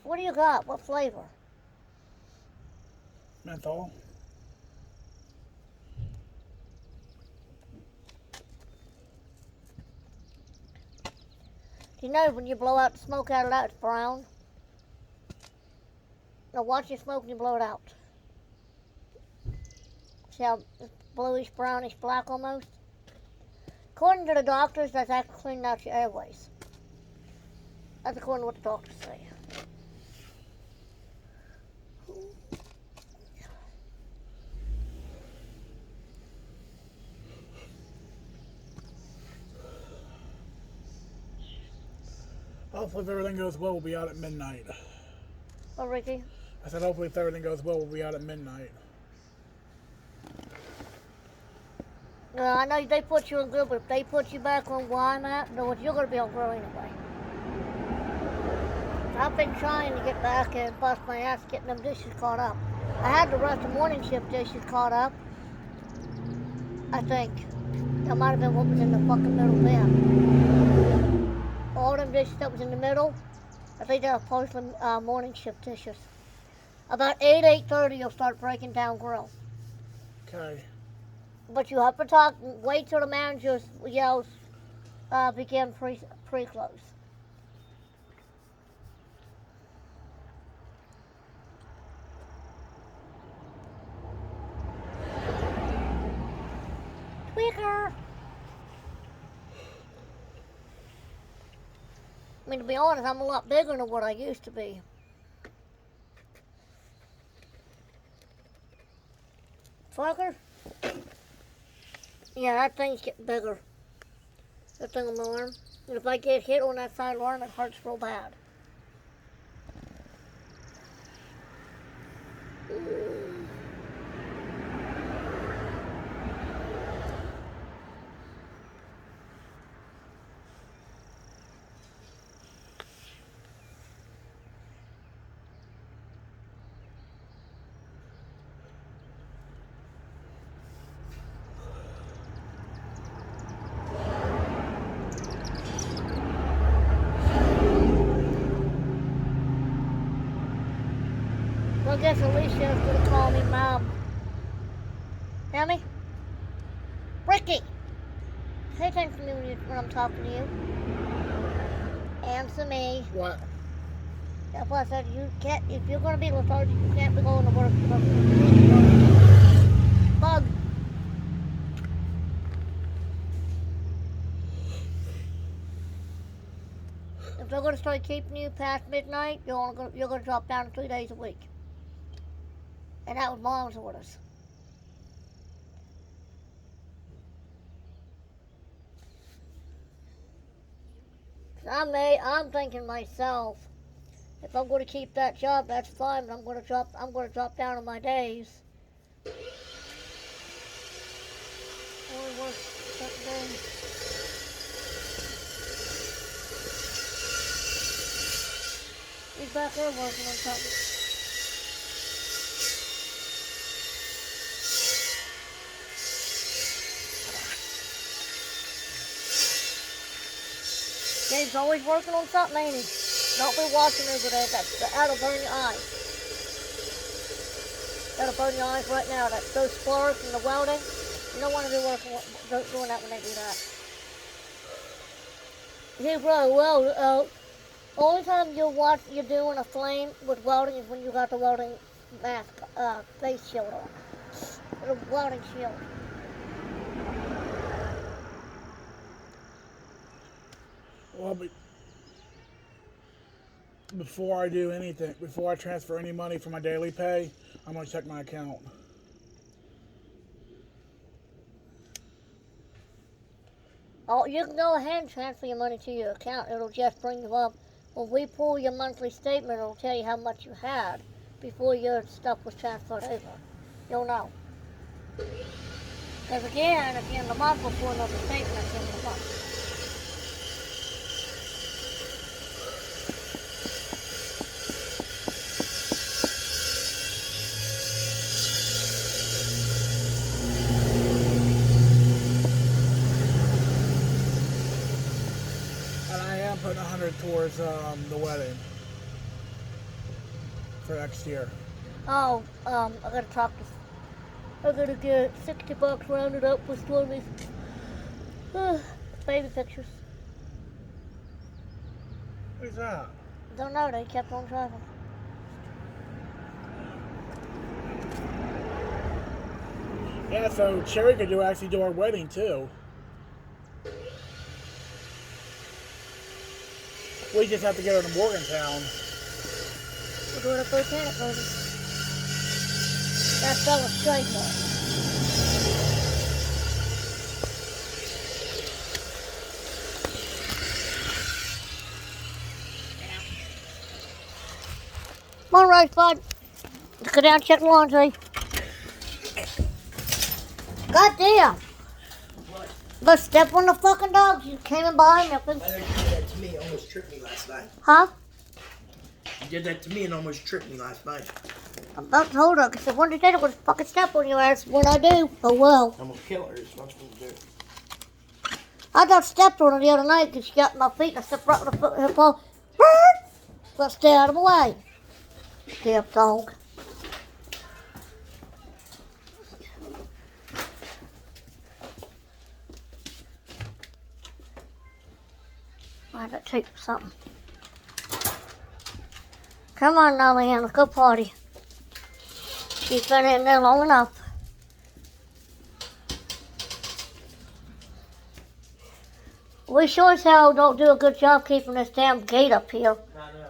What do you got? What flavor? Menthol. You know when you blow out the smoke out of that, it's brown. Now watch your smoke and you blow it out. See how it's bluish, brownish, black almost? According to the doctors, that's actually cleaning out your airways. That's according to what the doctors say. Hopefully, if everything goes well, we'll be out at midnight. Oh, Ricky? I said, hopefully, if everything goes well, we'll be out at midnight. I know they put you in grill, but if they put you back on where I'm at, you're going to be on grill anyway. I've been trying to get back and bust my ass getting them dishes caught up. I had the rest of the morning shift dishes caught up. I think. That might have been what was in the fucking middle bin. All them dishes that was in the middle, I think they're partially morning shift dishes. About 8:30, you'll start breaking down grill. Okay. But you have to wait till the manager yells, begin pre-close. Tweaker! I mean, to be honest, I'm a lot bigger than what I used to be. Fucker? Yeah, that thing's getting bigger. That thing on my arm. And if I get hit on that side arm, it hurts real bad. I guess Alicia's gonna call me Mom. Hear me? Ricky! Pay attention to me when I'm talking to you. Answer me. What? That's why I said you can't, if you're gonna be lethargic, you can't be going to work. Bug. If they're gonna start keeping you past midnight, you're gonna drop down to 3 days a week. And that was Mom's orders. I'm thinking myself, if I'm going to keep that job, that's fine. But I'm going to drop down on my days. Only work certain days. He's back there working on something. Dave's always working on something, ain't he? Don't be watching over there. That'll burn your eyes. That'll burn your eyes right now. Those sparks and the welding. You don't want to be doing that when they do that. Hey, bro, well, only time you're doing a flame with welding is when you got the welding mask, face shield on. The welding shield. Well, before I do anything, before I transfer any money from my daily pay, I'm going to check my account. Oh, you can go ahead and transfer your money to your account. It'll just bring you up. When we pull your monthly statement, it'll tell you how much you had before your stuff was transferred over. You'll know. Because again, at the end of the month, we'll pull another statement at the end of the month. And I am putting 100 towards the wedding. for next year? Oh, I gotta talk to. I gotta get $60 rounded up with one of these baby pictures. Who's that? Don't know. They kept on driving. Yeah, so Cherry could actually do our wedding too. We just have to get her to Morgantown. We're doing a Botanic party. That's Bella's trademark. Come on, Rice Bud. Let's go down and check laundry. Goddamn! But step on the fucking dogs. You came in behind me. I know you did that to me, almost tripped me last night. Huh? You did that to me and almost tripped me last night. I'm about to hold her. I said, when did I'm gonna fucking step on your ass when I do. Oh well. I'm gonna kill her. It's not supposed to do. I just stepped on her the other night because she got in my feet and I stepped right on her foot and her paw. Let's stay out of the way. Damn dog. Why did I take something? Come on, Nolly, let's go party. She's been in there long enough. We sure as hell don't do a good job keeping this damn gate up here. I know.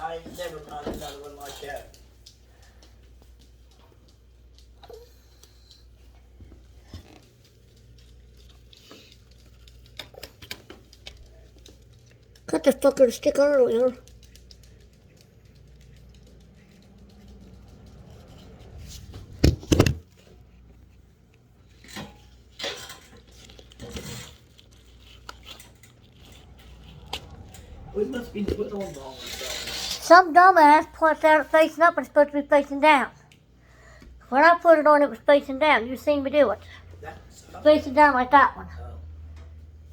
I ain't never found another one like that. Cut the fucker stick earlier. We must be put on wrong or something. Some dumbass puts out facing up and it's supposed to be facing down. When I put it on, it was facing down. You seen me do it. That's Facing down like that one.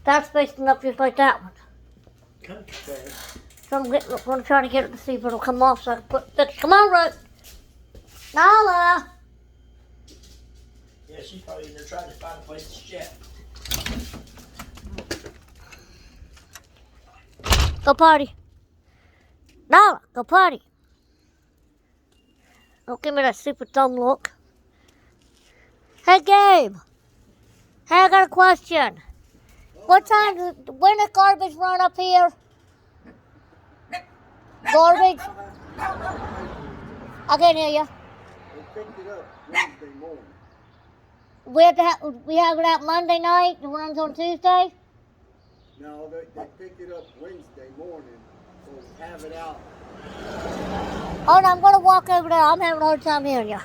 That's facing up just like that one. country. So I'm going to try to get it to see if it'll come off so I can put fix. Come on, Ruth. Nala. Yeah, she's probably in there trying to find a place to shit. Go party. Nala, go party. Don't give me that super dumb look. Hey, Gabe. Hey, I got a question. What time, when the garbage run up here? Garbage? I can't hear you. They picked it up Wednesday morning. We have it out Monday night. It runs on Tuesday. No, they picked it up Wednesday morning, so have it out. Hold on, I'm going to walk over there. I'm having a hard time hearing you.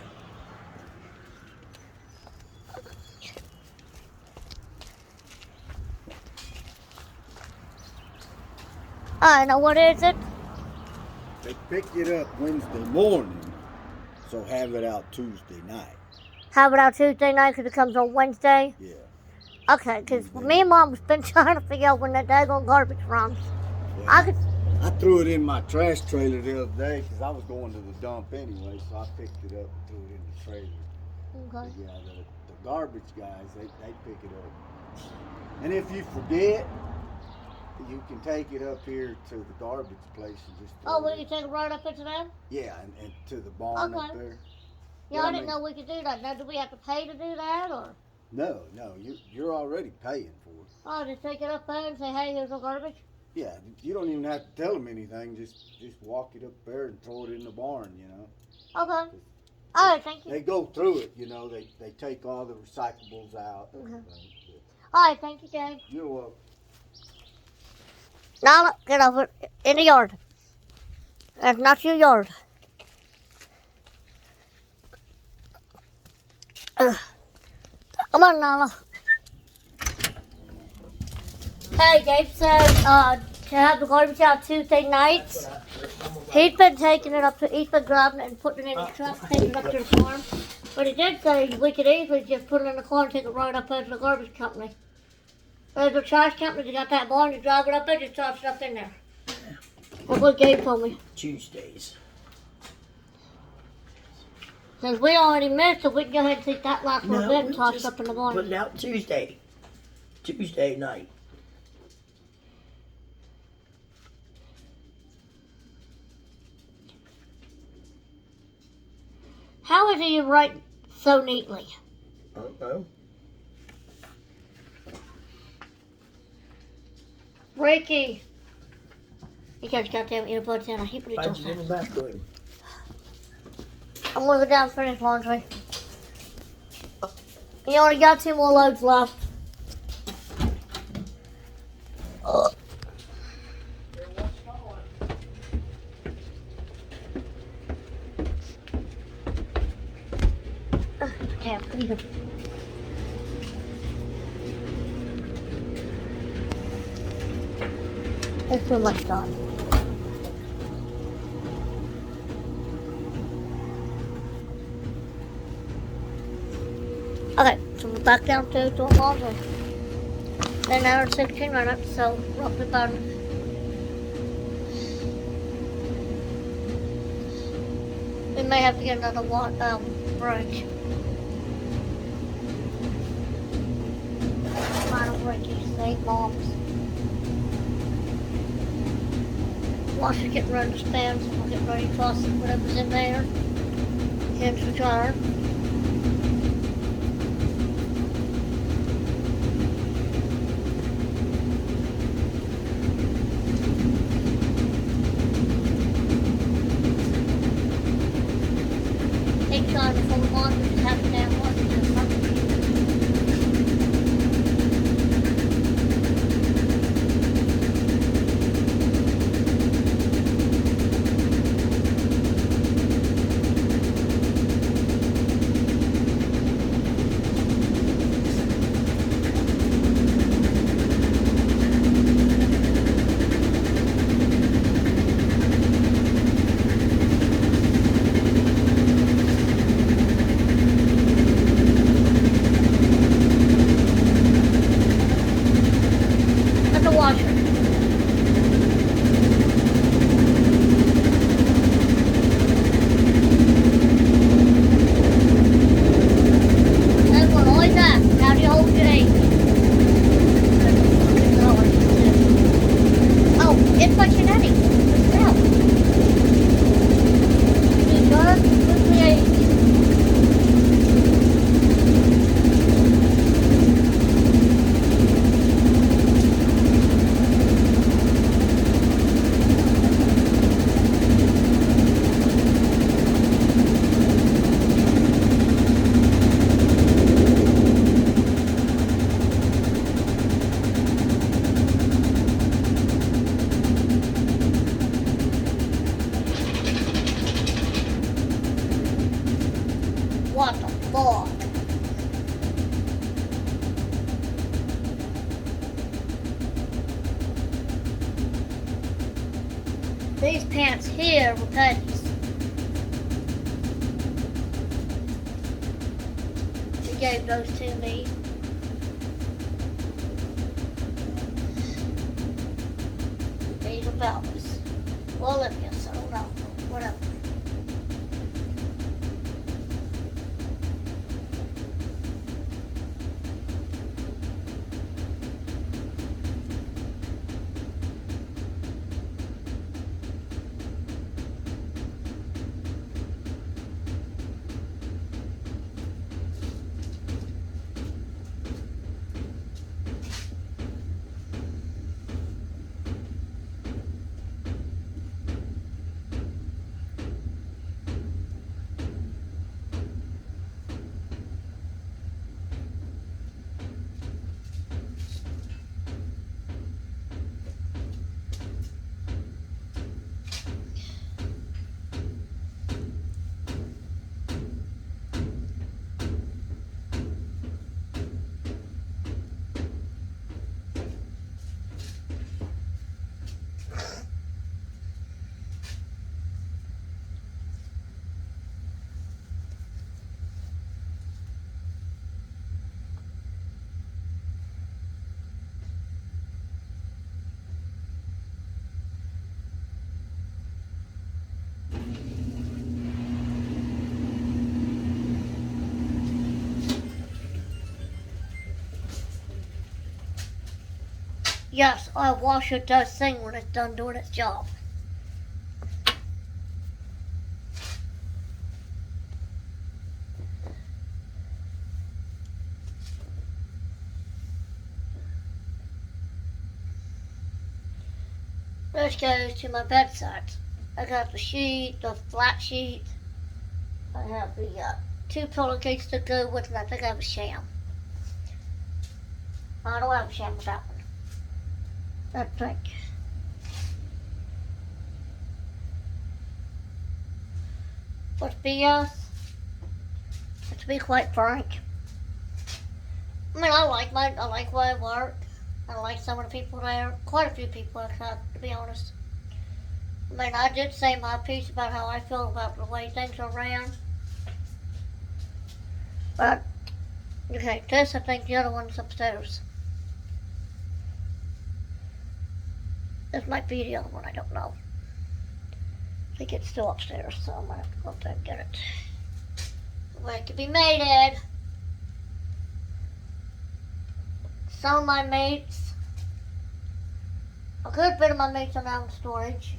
Alright, now what is it? They picked it up Wednesday morning, so have it out Tuesday night. Have it out Tuesday night because it comes on Wednesday? Yeah. Okay, because me and Mom have been trying to figure out when that daggone garbage runs. Yeah. I threw it in my trash trailer the other day because I was going to the dump anyway, so I picked it up and threw it in the trailer. Okay. But yeah, the garbage guys, they pick it up. And if you forget, you can take it up here to the garbage place and just throw Oh, it will you take it right up into there? Yeah, and to the barn Okay. up there. Yeah, I didn't know we could do that. Now, do we have to pay to do that, or? No, you're already paying for it. Oh, just take it up there and say, hey, here's the garbage? Yeah, you don't even have to tell them anything. Just walk it up there and throw it in the barn, you know. Okay. All right, thank you. They go through it, you know. They take all the recyclables out. And Okay. everything. All right, thank you, Dave. You're welcome. Nala, get over in the yard. That's not your yard. Come on, Nala. Hey, Gabe said to have the garbage out Tuesday nights. He's been taking it up to, he's been grabbing it and putting it in the truck, taking it up to the farm. But he did say we could easily just put it in the car and take it right up there to the garbage company. There's a trash company that got that barn, you drive it up there, just toss it up in there. That's what Gabe told me. Tuesdays. Since we already missed it, we can go ahead and take that last little bit and we'll toss it just up in the put morning. it out Tuesday night. How is he write so neatly? I don't know. Ricky! You got your goddamn earbuds in. I hate when he Why'd does you give that. them back to him? I'm gonna go down and finish laundry. You only got 2 more loads left. Damn, leave it. There's too much done. Okay, so we're back down to doing laundry. Then another 16 minutes, so roughly about. We may have to get another break. Final break, you say, moms. Wash it, get ready to spam, so we'll get ready to toss whatever's in there. Into the jar. Take time before the laundry, just have the damn laundry to the front. At the washer. Everyone always asks, how do you hold your age? Oh, it's my genetics. Yourself. You birth with the age. What the fuck? These pants here were Peggy's. She gave those to me. These are Velvet's. Well, Olivia's, I don't know. Whatever. Yes, a washer does sing when it's done doing its job. This goes to my bedside. I got the sheet, the flat sheet. I have the 2 pillowcases to go with it. I think I have a sham. I don't have a sham with that one. I think. But to be quite frank, I mean, I like where I work. I like some of the people there. Quite a few people, to be honest. I mean, I did say my piece about how I feel about the way things are ran. But, okay, this, I think the other one's upstairs. This might be the other one, I don't know. I think it's still upstairs, so I'm gonna have to go up there and get it. Where it can be mated. Some of my mates, a good bit of my mates are now in storage.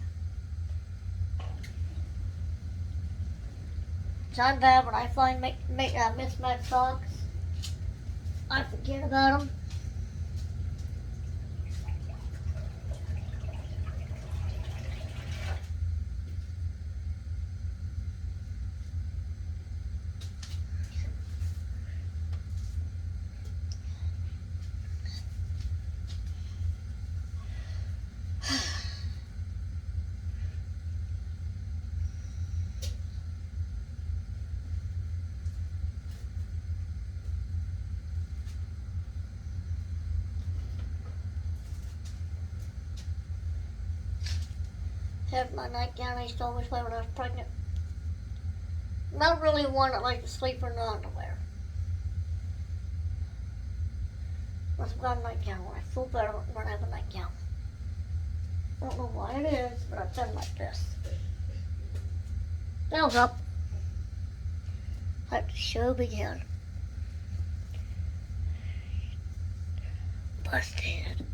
So I'm bad when I find mismatched socks. I forget about them. Have my nightgown I used to always wear when I was pregnant. Not really one that liked to sleep in the underwear. I've got a nightgown when I feel better when I have a nightgown. I don't know why it is, but I've done like this. Nails up. Let the show begin. Busted.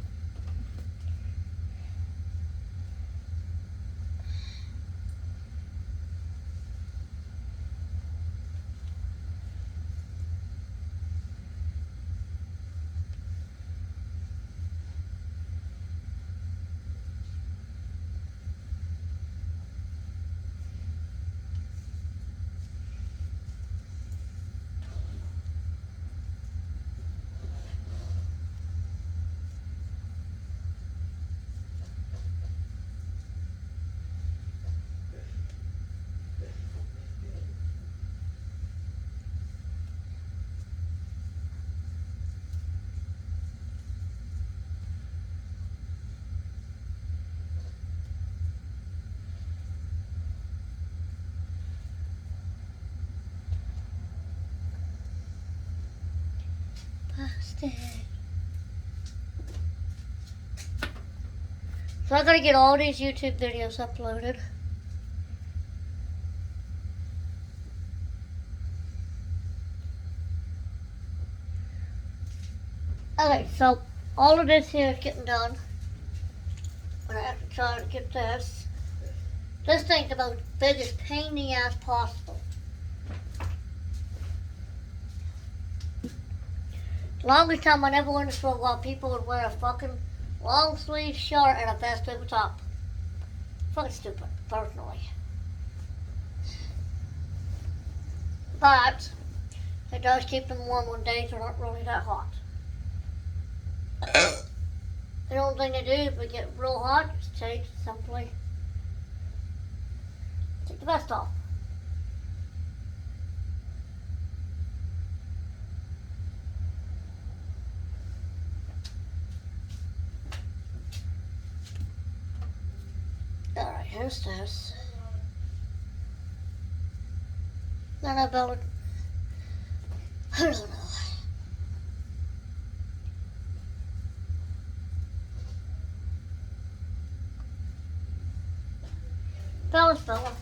Busted. So I gotta get all these YouTube videos uploaded. Okay, so all of this here is getting done. But I have to try to get this. This thing's the most biggest pain in the ass possible. The longest time I never understood why people would wear a fucking long sleeve shirt and a vest over top. Fucking stupid, personally. But it does keep them warm on days that aren't really that hot. The only thing to do if we get real hot is simply take the vest off. Alright, here's this. Then I built it. I don't know. Fella.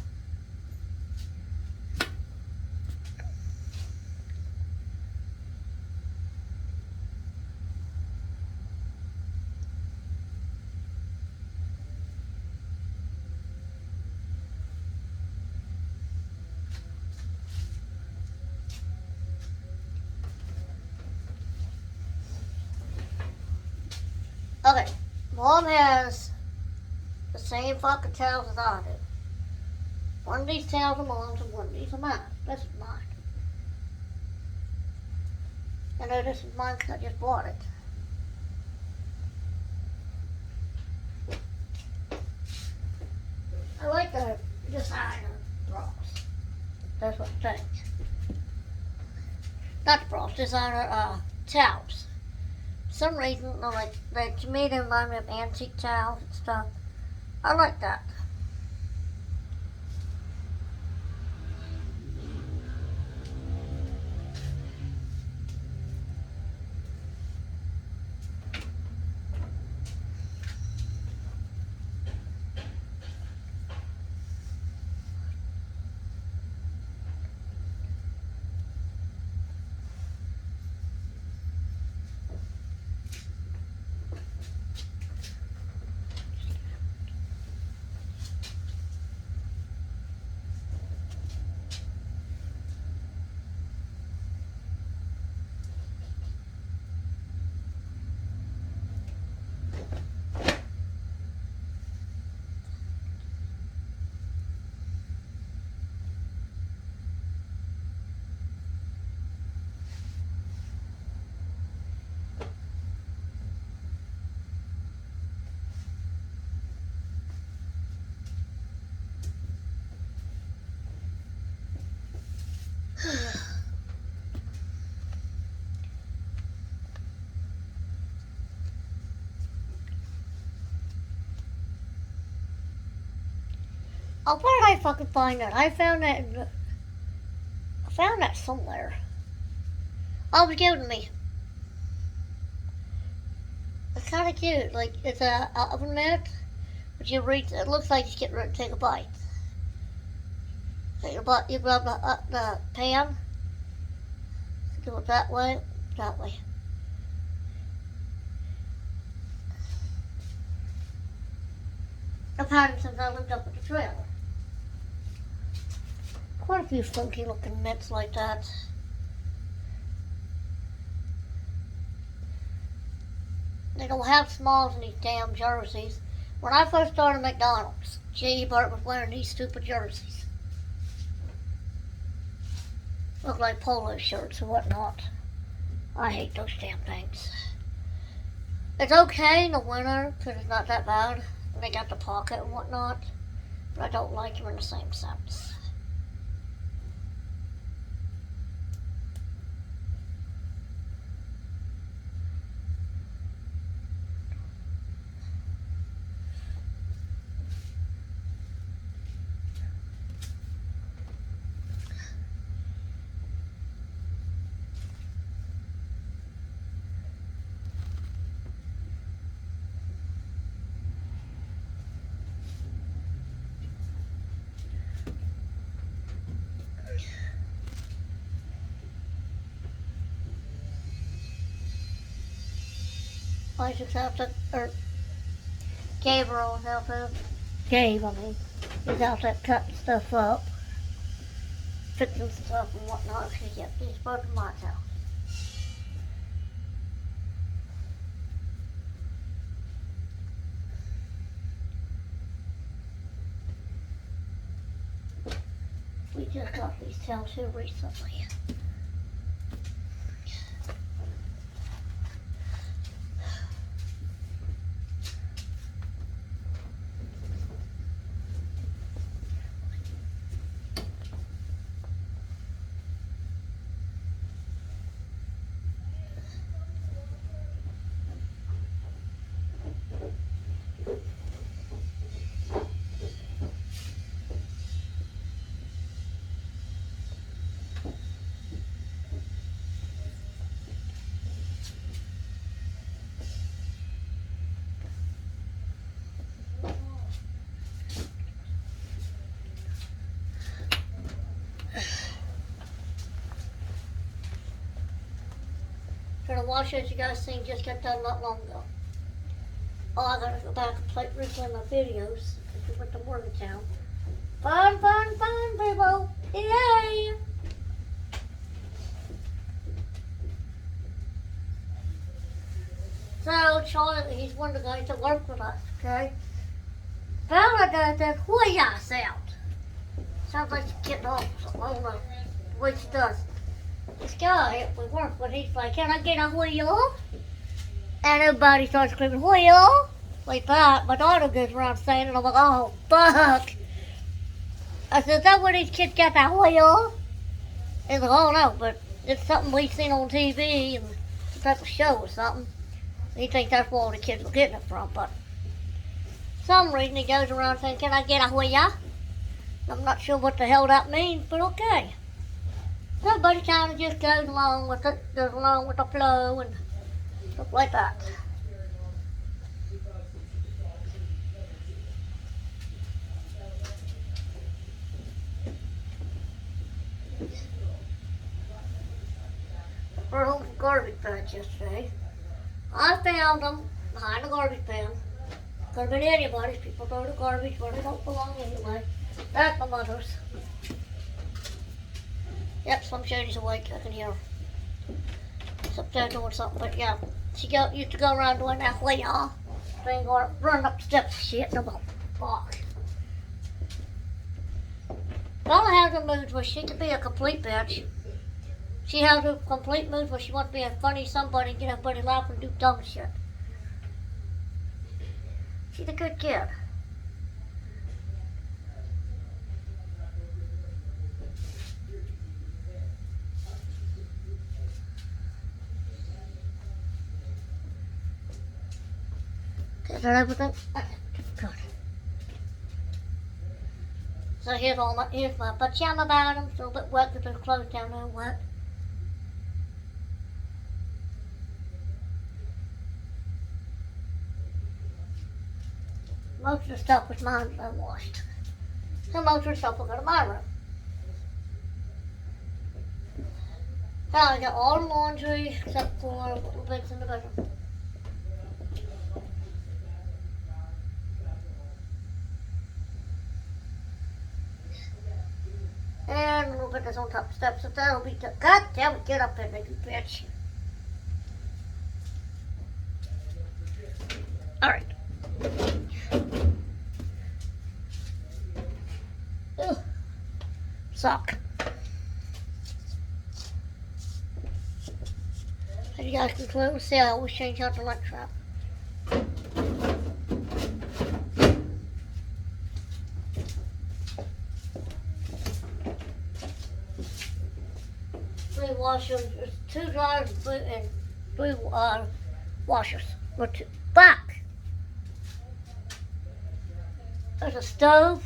Okay, Mom has the same fucking towels as I do. One of these towels are Mom's and one of these are mine. This is mine. I know this is mine because I just bought it. I like the designer bras. That's what I think. Not the bras, designer towels. For some reason, to me, they remind me of antique towels and stuff. I like that. Oh, where did I fucking find that? I found that somewhere. Oh, it was given to me. It's kind of cute. Like, it's a oven mitt, but you reach. It looks like you get ready to take a bite. So you grab the pan. Do it that way. I've had it since I lived up at the trailer. Quite a few funky looking mitts like that. They don't have smalls in these damn jerseys. When I first started McDonald's, J.E. Burt was wearing these stupid jerseys. Look like polo shirts and whatnot. I hate those damn things. It's okay in the winter because it's not that bad. They got the pocket and whatnot, but I don't like them in the same sense. I just have to, or Gabriel help him. Gabe, I mean, he's out there cutting stuff up, fixing stuff and whatnot. He's both in my house. We just got these tails here recently. For the washers you guys seen just got done not long ago. Oh, I gotta go back and play replay my videos if we went to Morgantown. Fun, people! Yay! So Charlie, he's one of the guys that work with us, okay? Fella does this whoya sound. Sounds like she's getting off something. I don't know what she does. This guy we work with, he's like, can I get a whoya? And everybody starts screaming, whoya! Like that. My daughter goes around saying it, I'm like, oh, fuck. I said, is that where these kids got that whoya? He's like, oh no, but it's something we've seen on TV and some type of show or something. He thinks that's where all the kids were getting it from, but for some reason he goes around saying, can I get a whoya? I'm not sure what the hell that means, but okay. Everybody kind of just goes along with it, goes along with the flow and stuff like that. We're home from garbage bags yesterday. I found them behind the garbage pan. Could have been anybody's. People throw the garbage where they don't belong anyway. That's my mother's. Yep, Slim Shady's awake. I can hear her. She's up there doing something, but yeah. She used to go around doing that way, thing, going running up the steps and shit. And I'm like, fuck. Donna has her moods where she can be a complete bitch. She has her complete moods where she wants to be a funny somebody and get everybody laughing and do dumb shit. She's a good kid. Is that everything? Good. So here's my pajama bottoms. A little bit wet because the clothes down there wet. Most of the stuff was mine unwashed. So most of the stuff will go to my room. So I got all the laundry except for the bits in the bedroom. And a little bit that's on top of the steps. So that'll be God damn it, get up there, you bitch. Alright. Sock. As you guys can clearly see, I always change out the lunch wrap. Three washers, there's 2 dryers and 3 washers. Or 2. Fuck! There's a stove,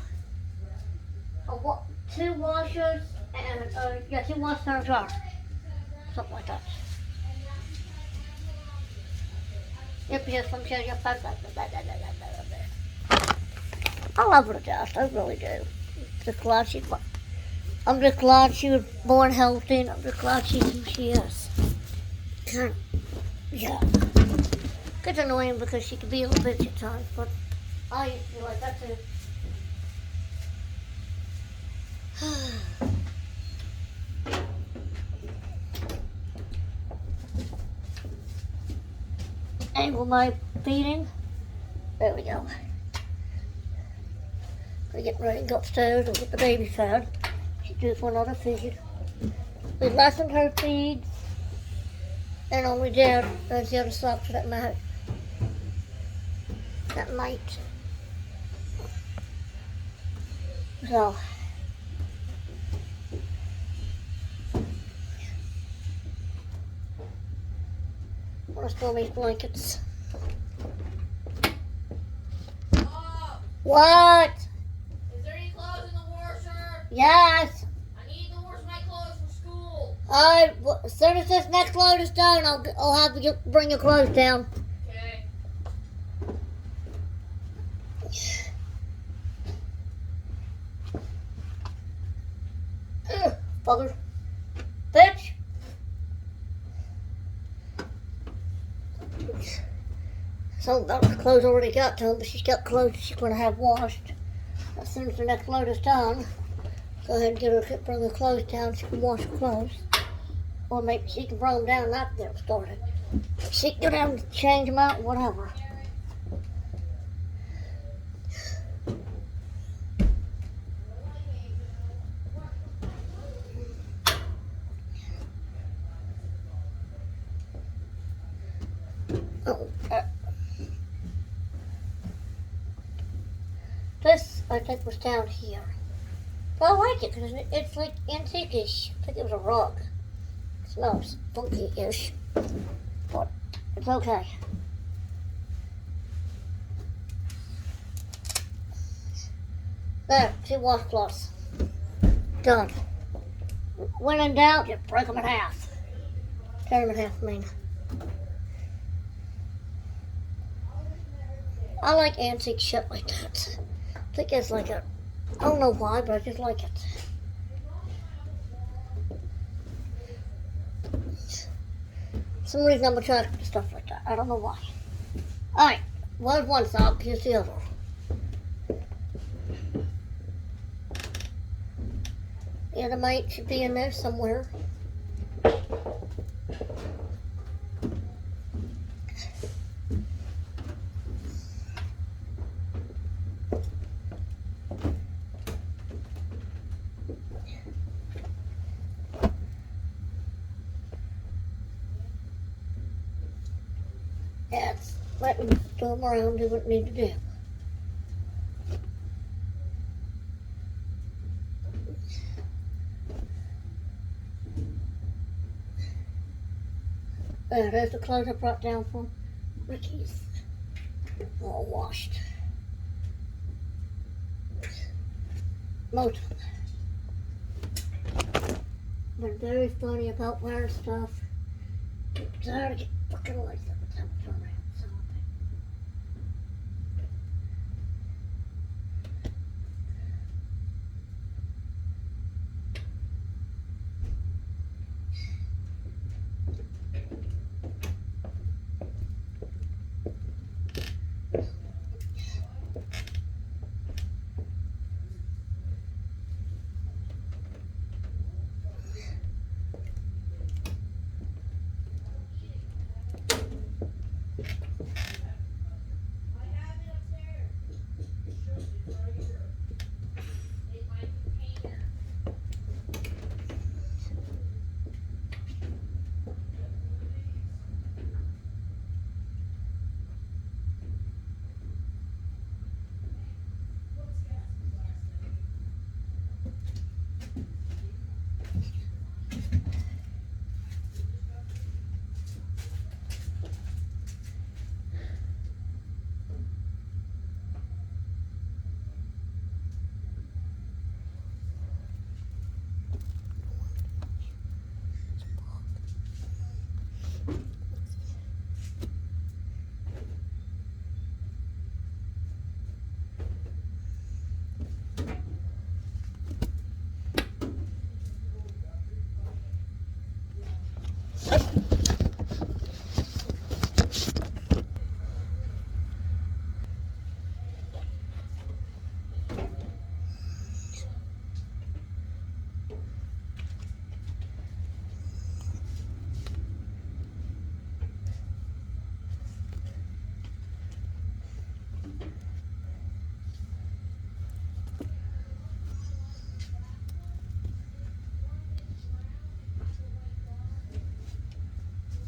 2 washers, and 2 washers and a dryer. Something like that. Yep, here's some shit. Yep, I love her to death. I really do. I'm just glad she was born healthy, and I'm just glad she's who she is. Yeah. It's annoying because she can be a little bitch at times, but I used to be like that too. Angle my feeding. There we go. We're getting ready to go upstairs and get the baby fed. She's due for another feed. We lessened her feeds, and all we did is the other socks that night. So. I'm gonna store these blankets. What? Is there any clothes in the washer? Yes. I need to wash my clothes for school. Alright, as soon as this next load is done, I'll have you bring your clothes down. Okay. Fucker. Bitch. Some of those clothes already got to them, but she's got clothes she's going to have washed. As soon as the next load is done, go ahead and get her, bring her clothes down. She can wash her clothes. Or maybe she can bring them down after they're started. She can go down and change them out, whatever. Oh, this, I think, was down here. But I like it because it's like antique-ish. I think it was a rug. It smells funky-ish. But it's okay. There, 2 washcloths. Done. When in doubt, just break them in half. Tear them in half, I mean. I like antique shit like that. I think it's like a, I don't know why, but I just like it. Some reason I'm attracted to stuff like that. I don't know why. Alright, was one sock, here's the other. The other mate should be in there somewhere. Yes, let him throw him around, do what we need to do. There's the clothes I brought down from Ricky's. All washed. Most of them. Been very funny about wearing stuff. Tired of getting fucking lights every time I turn around. So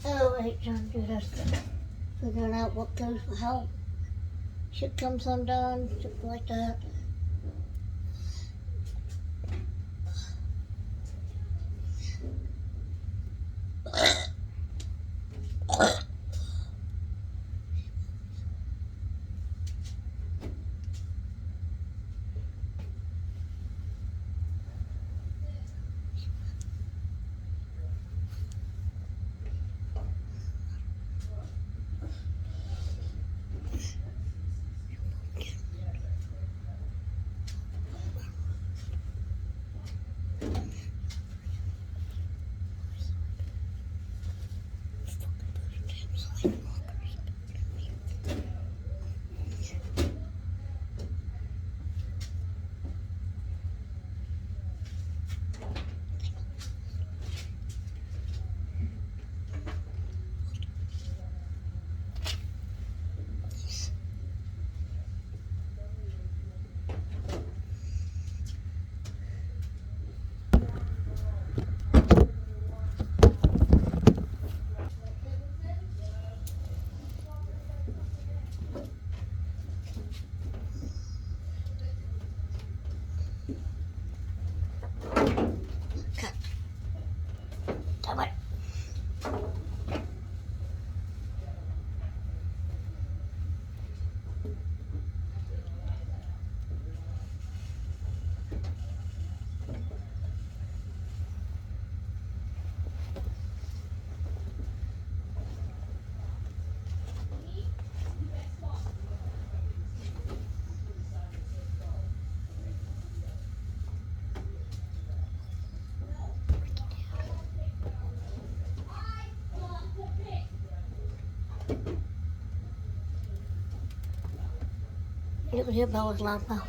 oh, I hate trying to do this. Figuring out what goes for how shit comes undone, shit like that. It was him I was loud about.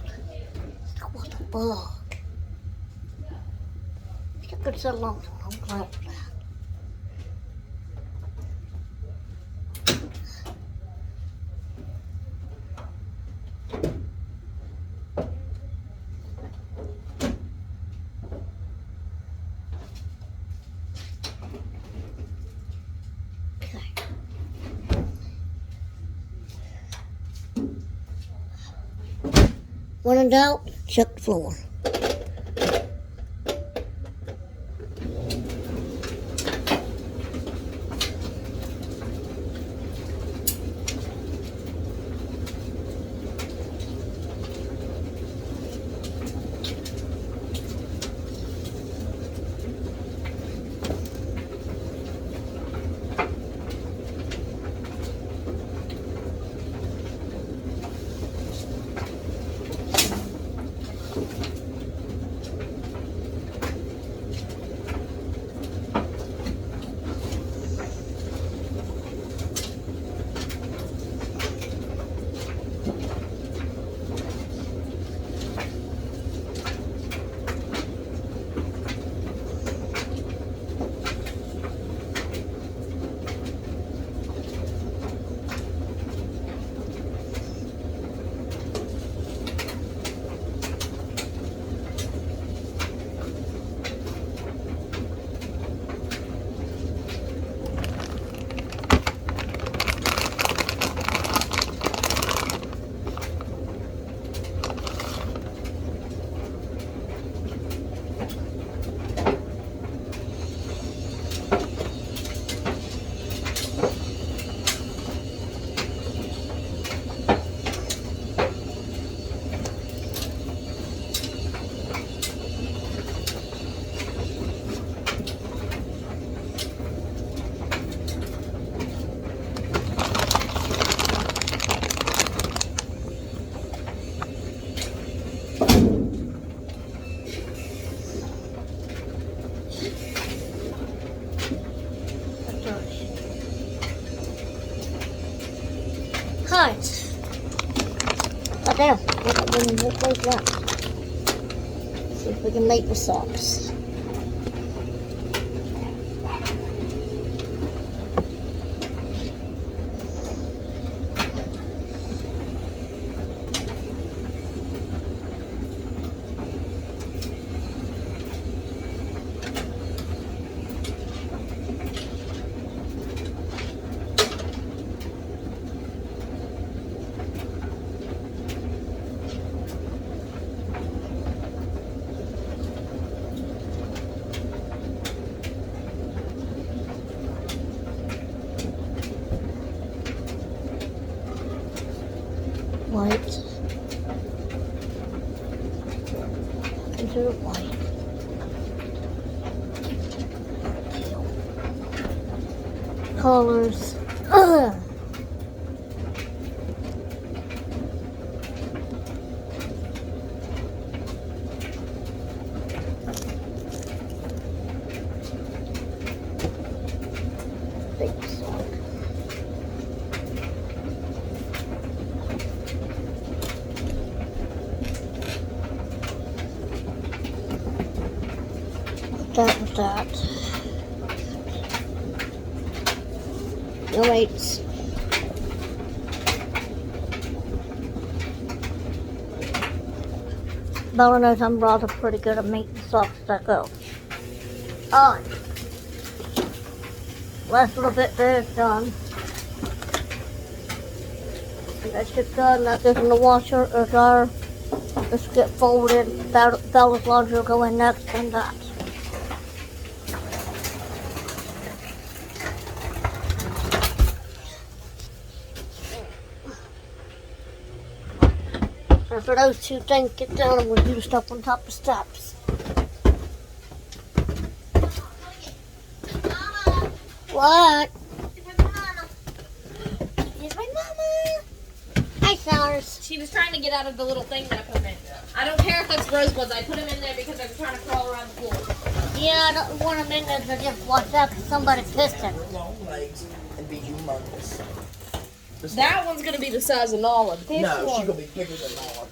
What the fuck? It's a good settle on. I'm glad for that. When in doubt, check the floor. Right. Right there. What goes that? See if we can make the socks. White. Into the white. Colors. Big sock. That was that. No weights. Bella knows I'm rather pretty good at making socks that go. Alright. Last little bit there is done. That shit's done. That goes in the washer or dryer. This will get folded. Bella's laundry will go in next and that. After those two things get done, I'm going to do the stuff on top of the steps. Mama, What? where's Mama? Here's my mama. Hi, Flowers. She was trying to get out of the little thing that I put him in. I don't care if that's rosebuds. I put him in there because I was trying to crawl around the pool. Yeah, I don't want them in there to just watch out because somebody pissed him. Long legs and be humongous. That one's gonna be the size of Nala. This No, one. she's gonna be bigger than Nala.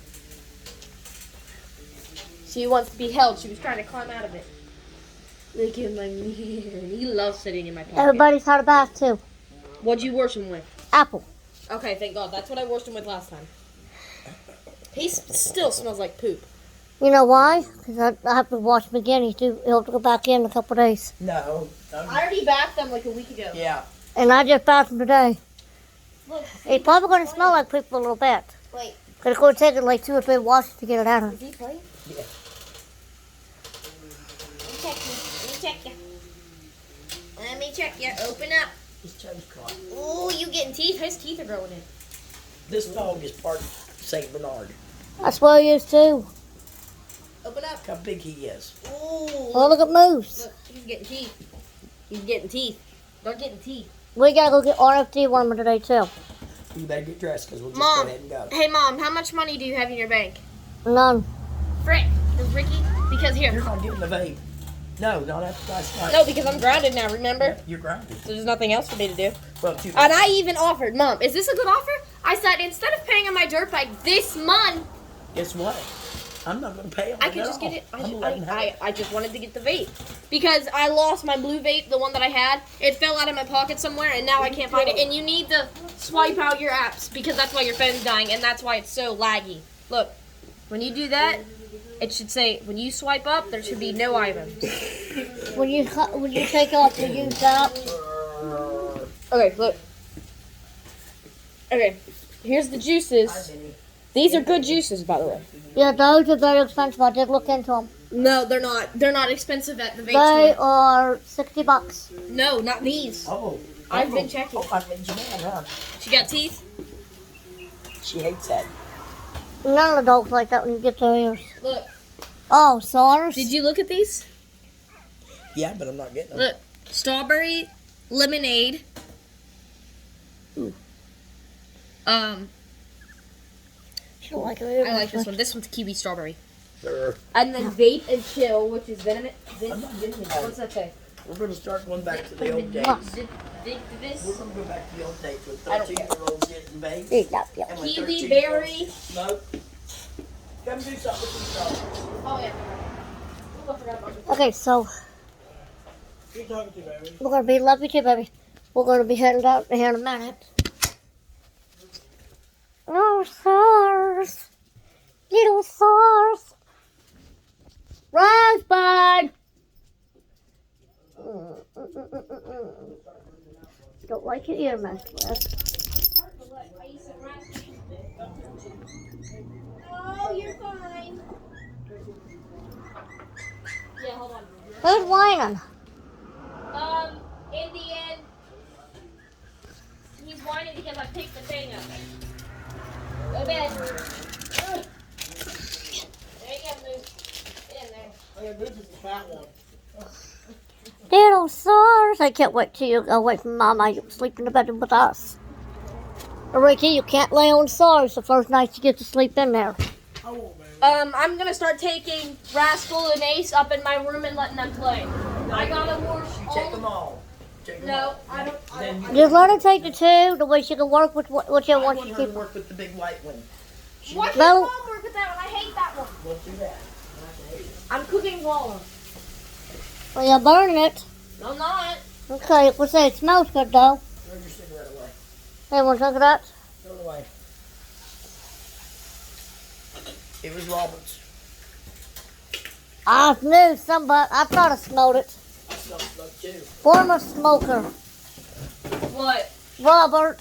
She wants to be held. She was trying to climb out of it. Look at my mirror. He loves sitting in my pocket. Everybody's had a bath too. What'd you wash him with? Apple. Okay, thank God. That's what I washed him with last time. He still smells like poop. You know why? Because I have to wash him again. He'll have to go back in a couple of days. No. I already bathed them like a week ago. Yeah. And I just bathed him today. Look. He's probably going to smell like poop a little bit. Wait. Because it's going to take it like 2 or 3 washes to get it out of Is him. he playing? Yeah. Let me check you. Open up. His toes caught. Oh, you getting teeth? His teeth are growing in. This dog is part of St. Bernard. That's what he is too. Open up. Look how big he is. Oh, Oh, look at Moose. look, he's getting teeth. He's getting teeth. They're getting teeth. We got to go get RFD warmer today too. You better get dressed because we'll just Mom. go ahead and go. Hey, Mom, how much money do you have in your bank? None. Frick. Does Ricky? Because here. You're not getting the vape. No, not after last night. No, because I'm grounded now, remember? You're grounded. So there's nothing else for me to do. Well, too And I even offered, Mom, is this a good offer? I said, instead of paying on my dirt bike this month, Guess what? I'm not going to pay on I it could at just all. get it. I'm gonna let him have it. I just wanted to get the vape. Because I lost my blue vape, the one that I had. It fell out of my pocket somewhere, and now I can't find it. And you need to swipe out your apps, because that's why your phone's dying, and that's why it's so laggy. Look, when you do that, it should say, when you swipe up, there should be no items. When you take off the used app, Okay, look. Okay, here's the juices. These are good juices, by the way. yeah, those are very expensive. I did look into them. No, they're not. They're not expensive at the vape They store. are $60. No, not these. Oh. I've been checking. Oh, I mean, Janelle, huh? She got teeth. She hates that. None of the dogs like that when you get their ears. Look, Oh, SARS? did you look at these? Yeah, but I'm not getting them. Look, strawberry lemonade. Ooh. She don't like it. I like this one. This one's kiwi strawberry. Sure. And then vape and chill, which is venomous. I'm not getting What's them. that say? We're going to start going back to the old days. This We're going to go back to the old days with I don't care. 13-year-olds getting vape. Yeah. And with kiwi 13-year-olds berry. smoke. Come do something with these dogs. Oh yeah. Ooh, I forgot about this. Okay, so Who you talking to, baby? we're going to be, love you too, baby. We're going to be heading out here in a minute. Oh, SARS. Little SARS. Rosebud. Don't like your ear messed with. Oh, you're fine. Yeah, hold on. Who's whining? In the end, he's whining because I picked the thing up. Go bed. There you go, Moose. Get in there. Oh, yeah, this is the fat one. Little SARS. I can't wait till you go away from Mama. You sleep in the bedroom with us. Ricky, you can't lay on SARS the first night you get to sleep in there. I won't, baby. I'm gonna start taking Rascal and Ace up in my room and letting them play. I gotta wash You all take them all. Take them No, all. I don't. Then you Just let her take the two, the way she can work with whichever I one want she her to keeps. work with the big white one. Why can't No. Mom work with that one? I hate that one. We'll do that. I'm cooking walnuts. Well, you're burning it. No, I'm not. Okay, we'll say it smells good though. Throw your cigarette away. Hey, want to look at that? Throw it away. It was Robert's. I knew somebody. I thought I smelled it. I smell smoke too. Former smoker, What? Robert.